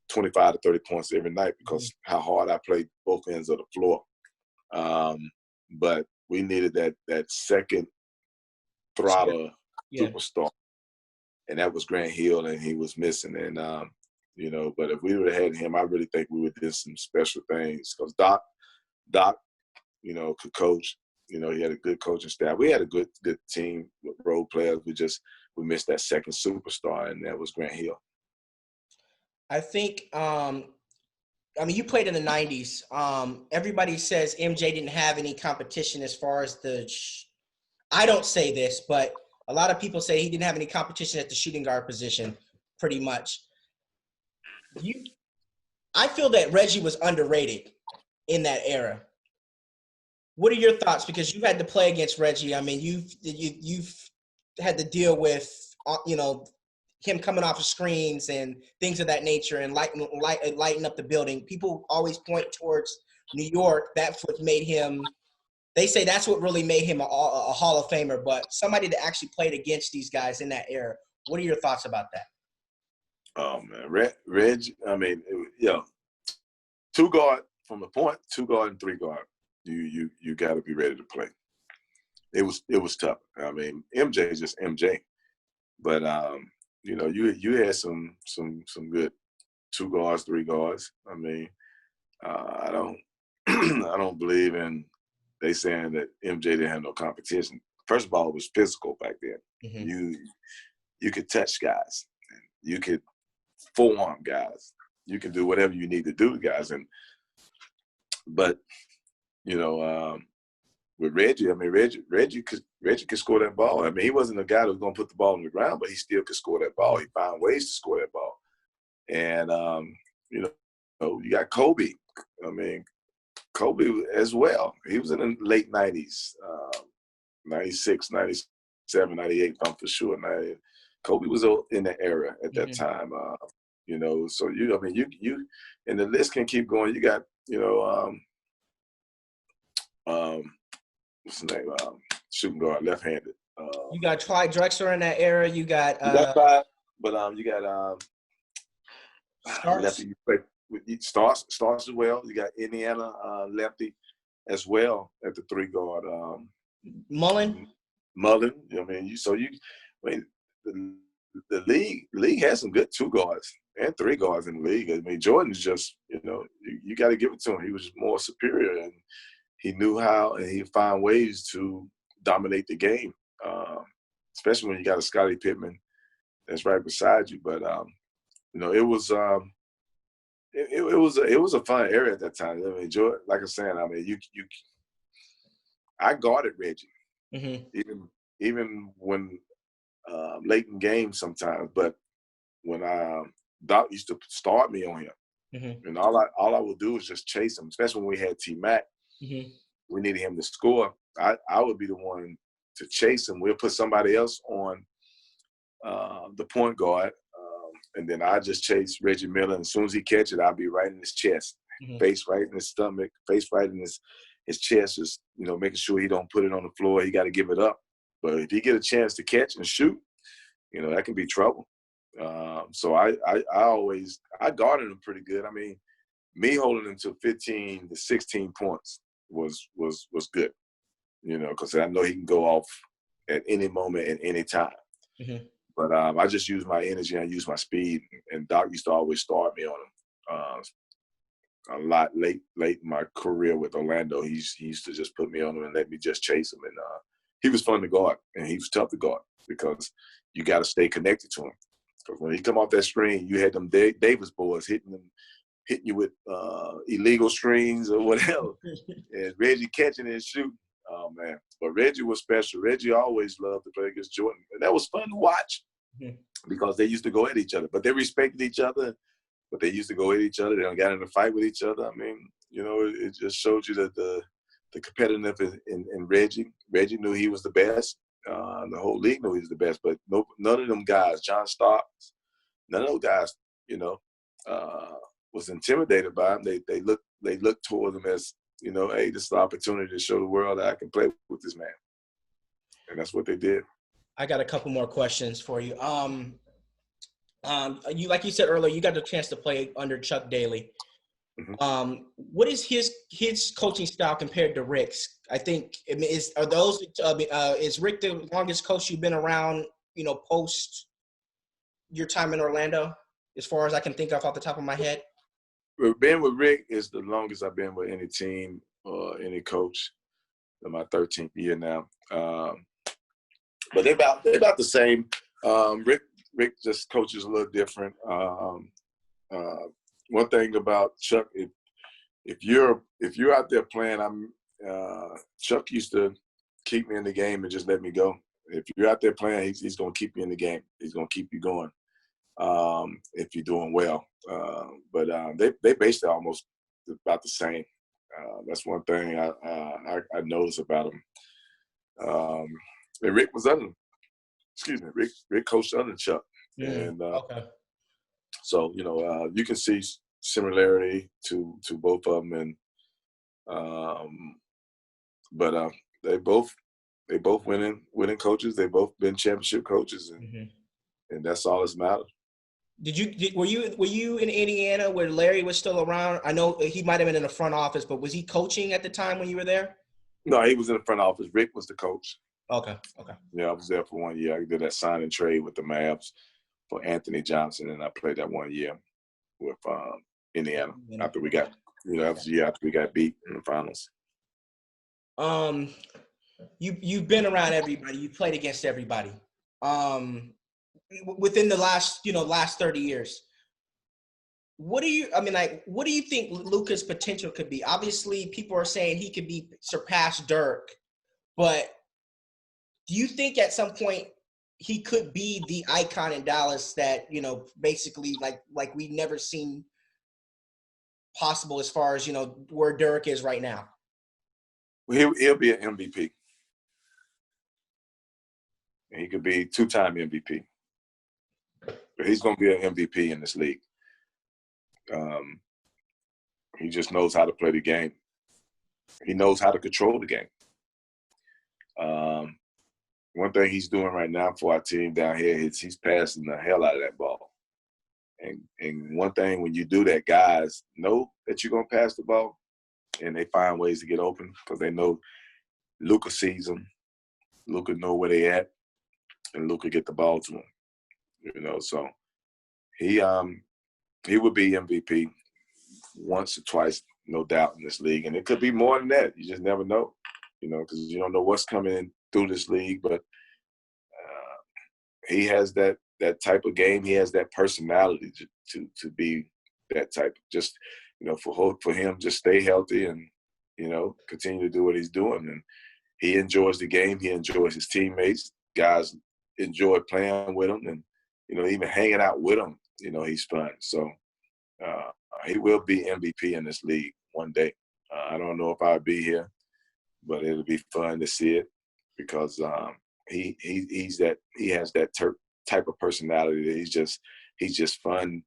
[SPEAKER 1] 25 to 30 points every night because how hard I play both ends of the floor. But we needed that second throttle superstar. and that was Grant Hill, and he was missing. And you know, but if we would have had him, I really think we would have did some special things because Doc, you know, could coach. You know, he had a good coaching staff. We had a good team with role players. We missed that second superstar, and that was Grant Hill.
[SPEAKER 2] I think, I mean, you played in the 90s. Everybody says MJ didn't have any competition as far as I don't say this, but a lot of people say he didn't have any competition at the shooting guard position, pretty much. I feel that Reggie was underrated in that era. What are your thoughts? Because you had to play against Reggie. I mean, you've had to deal with, you know, him coming off of screens and things of that nature and lighten up the building. People always point towards New York. That's what made him – they say that's what really made him a Hall of Famer. But somebody that actually played against these guys in that era, what are your thoughts about that?
[SPEAKER 1] Oh, man. Reg, I mean, two guard from the point, 2 guard and 3 guard. You got to be ready to play. It was tough. I mean, MJ is just MJ. But, you know, you had some good 2 guards, 3 guards. I mean, I don't I don't believe in they saying that MJ didn't have no competition. First of all, it was physical back then. Mm-hmm. You could touch guys. You could forearm guys. You can do whatever you need to do, guys. But you know, with Reggie, I mean, Reggie could score that ball. I mean, he wasn't a guy that was going to put the ball on the ground, but he still could score that ball. He found ways to score that ball. And, you know, you got Kobe. I mean, Kobe as well. He was in the late 90s, 96, 97, 98, I'm for sure. 90. Kobe was in the era at that time. You know, so you and the list can keep going. You got, you know, what's his name? Shooting guard, left-handed.
[SPEAKER 2] You got Clyde Drexler in that era. You got
[SPEAKER 1] 5, but you got lefty. Starks as well. You got Indiana lefty as well at the 3 guard.
[SPEAKER 2] Mullen.
[SPEAKER 1] I mean, the league has some good 2 guards and 3 guards in the league. I mean, Jordan's just, you know, you got to give it to him. He was more superior, and he knew how, and he found ways to dominate the game, especially when you got a Scottie Pippen that's right beside you. But you know, it was a fun era at that time. I mean, Jordan, like I'm saying, I mean, I guarded Reggie, even when late in games sometimes. But when Doc used to start me on him, and all I would do is just chase him, especially when we had T-Mac. We needed him to score. I would be the one to chase him. We'll put somebody else on the point guard, and then I just chase Reggie Miller. And as soon as he catch it, I'll be right in his chest, face right in his stomach, face right in his chest, just, you know, making sure he don't put it on the floor. He got to give it up. But if he get a chance to catch and shoot, you know, that can be trouble. So I guarded him pretty good. I mean, me holding him to 15 to 16 points was good, you know, because I know he can go off at any moment at any time. But I just use my energy and I use my speed. And Doc used to always start me on him a lot late in my career with Orlando. He used to just put me on him and let me just chase him. And he was fun to guard, and he was tough to guard because you got to stay connected to him. Because when he come off that screen, you had them Davis boys hitting you with illegal screens or whatever. And Reggie catching and shooting. Oh, man. But Reggie was special. Reggie always loved to play against Jordan. And that was fun to watch because they used to go at each other. But they respected each other. But they used to go at each other. They got in a fight with each other. I mean, you know, it just showed you that the competitiveness in Reggie. Reggie knew he was the best. The whole league knew he was the best. But none of them guys, John Starks, none of those guys, you know, was intimidated by him. They looked toward him as, you know, hey, this is the opportunity to show the world that I can play with this man. And that's what they did.
[SPEAKER 2] I got a couple more questions for you. You, like you said earlier, you got the chance to play under Chuck Daly. What is his coaching style compared to Rick's? I think is Rick the longest coach you've been around, you know, post your time in Orlando, as far as I can think of off the top of my head?
[SPEAKER 1] Being with Rick is the longest I've been with any team or any coach. In my 13th year now. But they're about the same. Rick just coaches a little different. One thing about Chuck, if you're out there playing, Chuck used to keep me in the game and just let me go. If you're out there playing, he's going to keep you in the game. He's going to keep you going if you're doing well. But they basically almost about the same. That's one thing I noticed about him. And Rick was under him. Excuse me, Rick coached under Chuck. And
[SPEAKER 2] okay.
[SPEAKER 1] So, you can see similarity to both of them. And but they both winning coaches. They both been championship coaches, and that's all that matters.
[SPEAKER 2] Were you in Indiana where Larry was still around? I know he might have been in the front office, but was he coaching at the time when you were there?
[SPEAKER 1] No, he was in the front office. Rick was the coach.
[SPEAKER 2] Okay.
[SPEAKER 1] Yeah, I was there for 1 year. I did that sign and trade with the Mavs for Anthony Johnson, and I played that 1 year with Indiana after we got, that was the year after we got beat in the finals.
[SPEAKER 2] You've been around everybody. You played against everybody. Within the last 30 years, what do you think Luka's potential could be? Obviously, people are saying he could surpass Dirk, but do you think at some point he could be the icon in Dallas that, basically like we've never seen possible as far as, where Dirk is right now?
[SPEAKER 1] Well, he'll be an MVP. And he could be two-time MVP. But he's going to be an MVP in this league. He just knows how to play the game. He knows how to control the game. One thing he's doing right now for our team down here is he's passing the hell out of that ball. And one thing when you do that, guys know that you're going to pass the ball, and they find ways to get open because they know Luka sees them. Luka know where they at, and Luka get the ball to him. So he would be MVP once or twice, no doubt, in this league. And it could be more than that. You just never know, because you don't know what's coming in through this league. But he has that type of game. He has that personality to be that type. Just, for him, just stay healthy and, continue to do what he's doing. And he enjoys the game. He enjoys his teammates. Guys enjoy playing with him and, even hanging out with him. He's fun. So he will be MVP in this league one day. I don't know if I'll be here, but it'll be fun to see it because he has that type of personality that he's just fun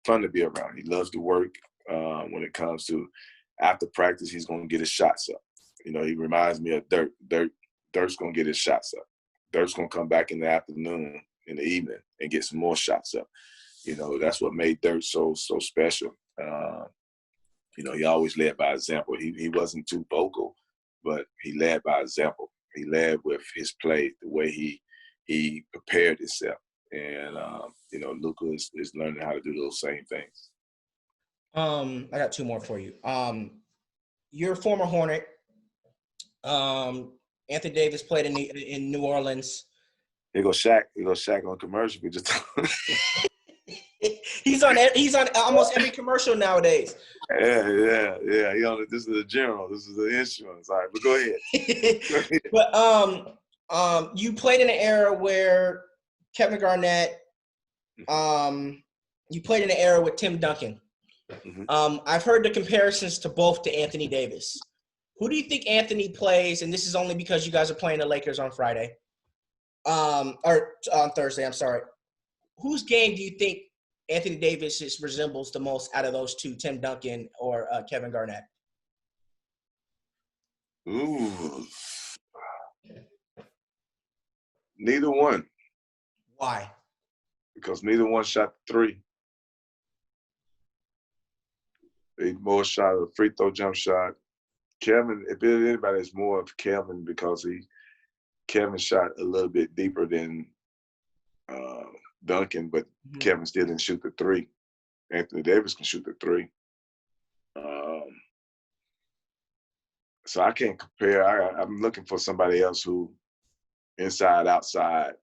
[SPEAKER 1] to be around. He loves to work. When it comes to after practice, he's going to get his shots up. He reminds me of Dirk. Dirk's going to get his shots up. Dirk's going to come back in the afternoon, in the evening, and get some more shots up. That's what made Dirk so special. He always led by example. He wasn't too vocal, but he led by example. He led with his play, the way he prepared himself. And, Luka is learning how to do those same things.
[SPEAKER 2] I got two more for you. You're a former Hornet. Anthony Davis played in New Orleans.
[SPEAKER 1] Here goes Shaq. On commercial. We just
[SPEAKER 2] He's on almost every commercial nowadays.
[SPEAKER 1] Yeah. This is the general. This is the insurance. All right, but go ahead.
[SPEAKER 2] But you played in an era where Kevin Garnett. You played in an era with Tim Duncan. Mm-hmm. I've heard the comparisons to Anthony Davis. Who do you think Anthony plays? And this is only because you guys are playing the Lakers on Friday, or on Thursday. I'm sorry. Whose game do you think Anthony Davis resembles the most out of those two, Tim Duncan or Kevin Garnett?
[SPEAKER 1] Ooh. Neither one.
[SPEAKER 2] Why?
[SPEAKER 1] Because neither one shot three. They both shot a free throw jump shot. Kevin, if anybody, it's more of Kevin because Kevin shot a little bit deeper than Duncan, but
[SPEAKER 2] Mm-hmm.
[SPEAKER 1] Kevin still didn't shoot the three. Anthony Davis can shoot the three. So I can't compare. I'm looking for somebody else who, inside, outside,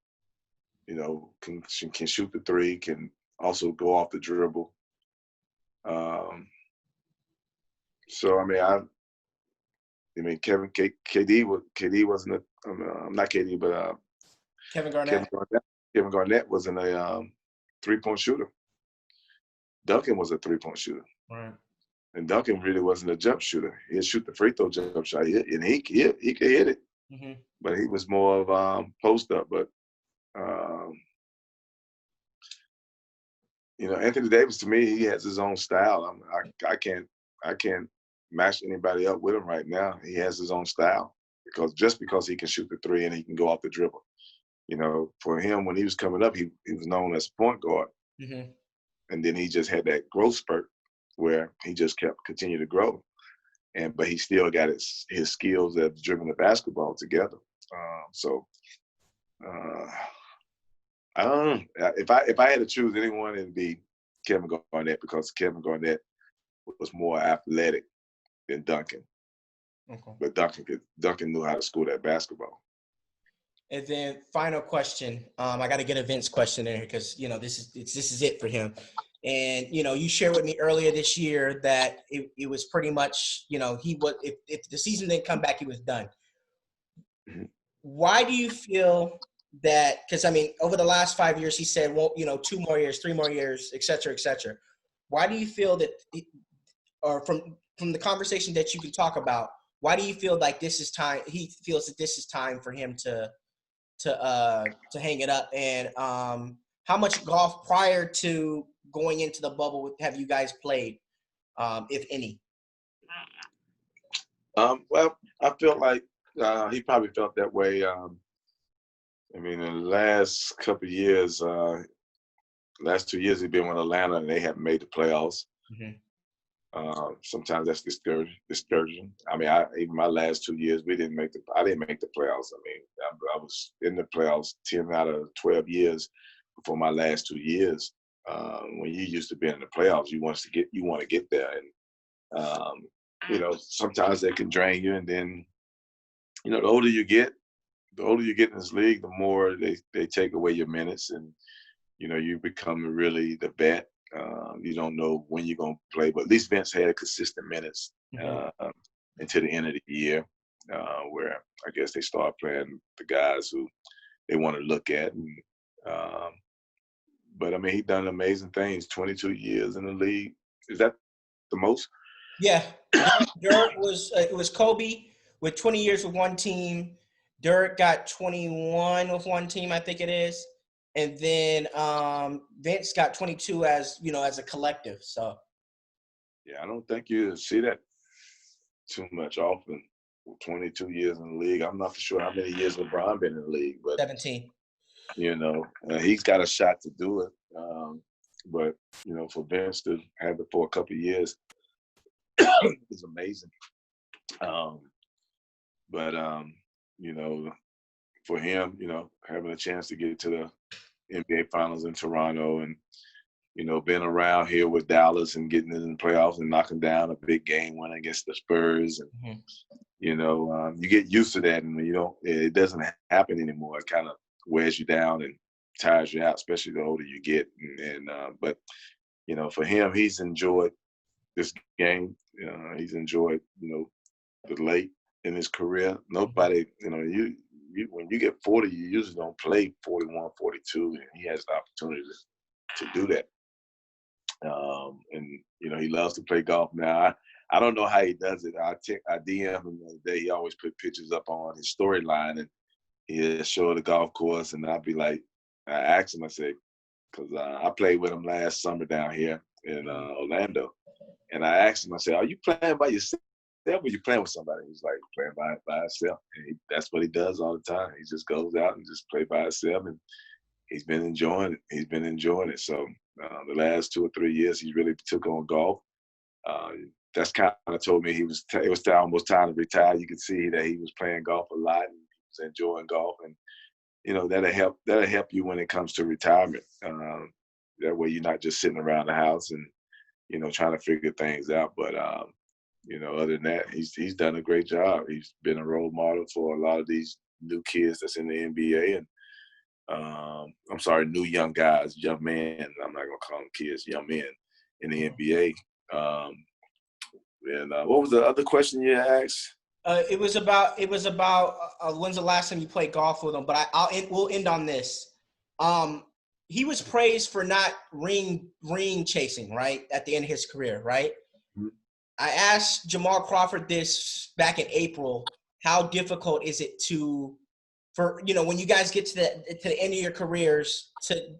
[SPEAKER 1] can shoot the three, can also go off the dribble. So KD wasn't not KD, but
[SPEAKER 2] Kevin Garnett.
[SPEAKER 1] Kevin Garnett wasn't a 3-point shooter. Duncan was a 3-point shooter.
[SPEAKER 2] Right.
[SPEAKER 1] And Duncan really wasn't a jump shooter. He'd shoot the free throw jump shot, and he could hit it.
[SPEAKER 2] Mm-hmm.
[SPEAKER 1] But he was more of post up. But Anthony Davis, to me, he has his own style. I can't match anybody up with him right now. He has his own style because he can shoot the three and he can go off the dribble. For him, when he was coming up, he was known as a point guard.
[SPEAKER 2] Mm-hmm.
[SPEAKER 1] And then he just had that growth spurt where he just continued to grow. But he still got his skills at dribbling the basketball together. I don't know. If I had to choose anyone, it'd be Kevin Garnett, because Kevin Garnett was more athletic than Duncan.
[SPEAKER 2] Okay.
[SPEAKER 1] But Duncan knew how to score that basketball.
[SPEAKER 2] And then final question. I got to get a Vince question in here because this is it for him. And you shared with me earlier this year that it was pretty much he was if the season didn't come back, he was done. Mm-hmm. Why do you feel that? Because over the last 5 years, he said, well, 2 more years, 3 more years, et cetera, et cetera. Why do you feel that, or from the conversation that you can talk about, why do you feel like this is time? He feels that this is time for him to hang it up. And how much golf prior to going into the bubble have you guys played, if any?
[SPEAKER 1] Well, I feel like he probably felt that way. In the last couple of years, last 2 years he's been with Atlanta and they haven't made the playoffs. Mm-hmm. Sometimes that's discouraging. Even my last 2 years, I didn't make the playoffs. I was in the playoffs 10 out of 12 years before my last 2 years. When you used to be in the playoffs, you want to get there, and sometimes that can drain you. And then, the older you get in this league, the more they take away your minutes, and you become really the vet. You don't know when you're going to play, but at least Vince had consistent minutes until the end of the year, where I guess they start playing the guys who they want to look at. But he done amazing things. 22 years in the league. Is that the most?
[SPEAKER 2] Yeah, Dirk it was Kobe with 20 years with one team. Dirk got 21 with one team, I think it is. And then Vince got 22 as a collective. So,
[SPEAKER 1] yeah, I don't think you see that too much often. 22 years in the league. I'm not for sure how many years LeBron been in the league, but
[SPEAKER 2] 17.
[SPEAKER 1] He's got a shot to do it. But for Vince to have it for a couple of years is amazing. But for him, having a chance to get to the NBA Finals in Toronto, and being around here with Dallas and getting in the playoffs and knocking down a big game win against the Spurs, and you get used to that, and it doesn't happen anymore. It kind of wears you down and tires you out, especially the older you get. But for him, he's enjoyed this game. He's enjoyed the late in his career. Nobody, when you get 40, you usually don't play 41, 42, and he has the opportunity to do that. And he loves to play golf now. I don't know how he does it. I DM him the other day. He always put pictures up on his storyline, and he'll show the golf course, and I'll be like, I asked him, I said, because I played with him last summer down here in Orlando, and I asked him, I said, are you playing by yourself or you playing with somebody? He's like, playing by himself. And that's what he does all the time. He just goes out and just play by himself, and he's been enjoying it. So the last 2 or 3 years, he really took on golf. That's kind of told me it was almost time to retire. You could see that he was playing golf a lot and he was enjoying golf. And, that'll help you when it comes to retirement. That way you're not just sitting around the house and, trying to figure things out. But, other than that, he's done a great job. He's been a role model for a lot of these new kids that's in the NBA and, new young guys, young men. I'm not going to call them kids, young men in the NBA. What was the other question you asked?
[SPEAKER 2] It was about when's the last time you played golf with him? But we'll end on this. He was praised for not ring chasing, right, at the end of his career, right?
[SPEAKER 1] Mm-hmm.
[SPEAKER 2] I asked Jamal Crawford this back in April. How difficult is it for when you guys get to the end of your careers to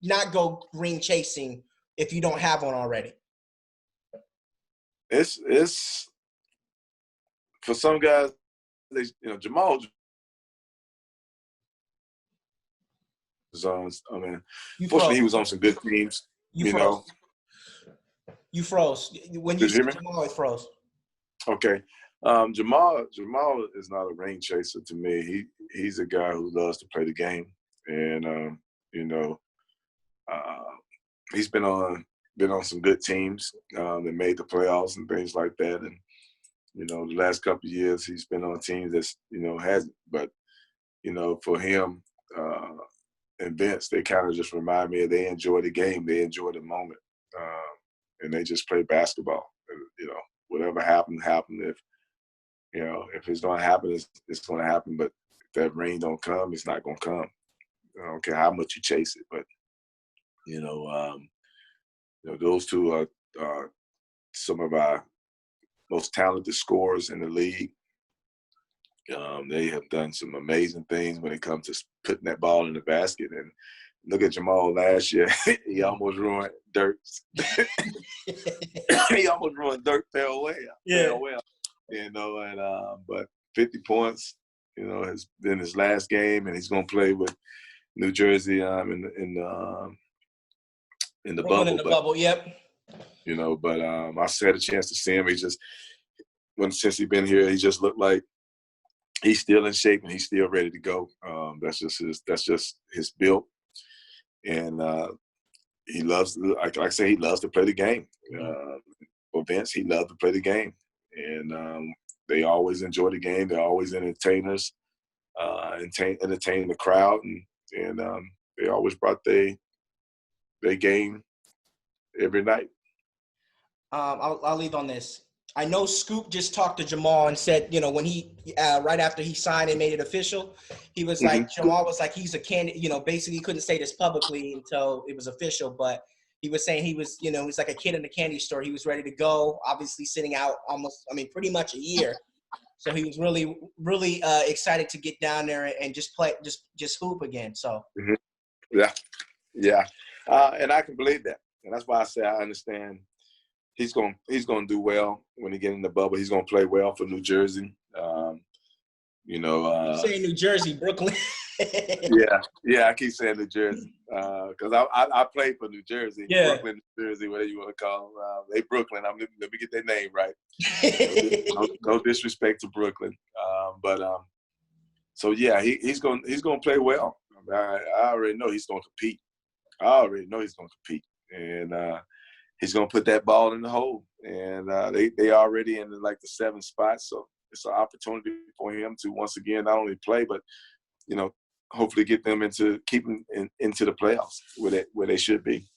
[SPEAKER 2] not go ring chasing if you don't have one already?
[SPEAKER 1] It's for some guys. Jamal was on. Fortunately, he was on some good teams.
[SPEAKER 2] You froze when you said Jamal. It froze.
[SPEAKER 1] Okay, Jamal is not a ring chaser to me. He's a guy who loves to play the game, and he's been on some good teams that made the playoffs and things like that. And the last couple of years he's been on teams that's hasn't. But for him and Vince, they kind of just remind me they enjoy the game, they enjoy the moment, and they just play basketball. Whatever happened. If it's going to happen, it's going to happen. But if that ring don't come, it's not going to come. I don't care how much you chase it. But those two are some of our most talented scorers in the league. They have done some amazing things when it comes to putting that ball in the basket. And look at Jamal last year. He almost ruined Dirk's. He almost ruined Dirk fairway. But 50 points, has been his last game, and he's going to play with New Jersey in the bubble.
[SPEAKER 2] In the bubble, yep.
[SPEAKER 1] But I had a chance to see him. Since he's been here, he just looked like he's still in shape and he's still ready to go. That's just his build, and he loves. Like I say, he loves to play the game. For Vince, he loves to play the game, and they always enjoy the game. They're always entertainers, entertain the crowd, and they always brought their game every night.
[SPEAKER 2] I'll leave on this. I know Scoop just talked to Jamal and said, when he right after he signed and made it official, he was like, Jamal was like, he's a candidate. Basically he couldn't say this publicly until it was official, but he was saying he was, he's like a kid in the candy store. He was ready to go. Obviously sitting out pretty much a year. So he was really, really excited to get down there and just play, just hoop again. So
[SPEAKER 1] yeah, and I can believe that, and that's why I say I understand. He's going to do well when he get in the bubble. He's going to play well for New Jersey.
[SPEAKER 2] You say New Jersey, Brooklyn.
[SPEAKER 1] yeah, I keep saying New Jersey because I played for New Jersey, Brooklyn, New Jersey, whatever you want to call them. They Brooklyn. Let me get their name right. No disrespect to Brooklyn, so yeah, he's going to play well. I already know he's going to compete. And he's going to put that ball in the hole. And they already in the 7th spot, so it's an opportunity for him to once again not only play, but hopefully get them into the playoffs where they should be.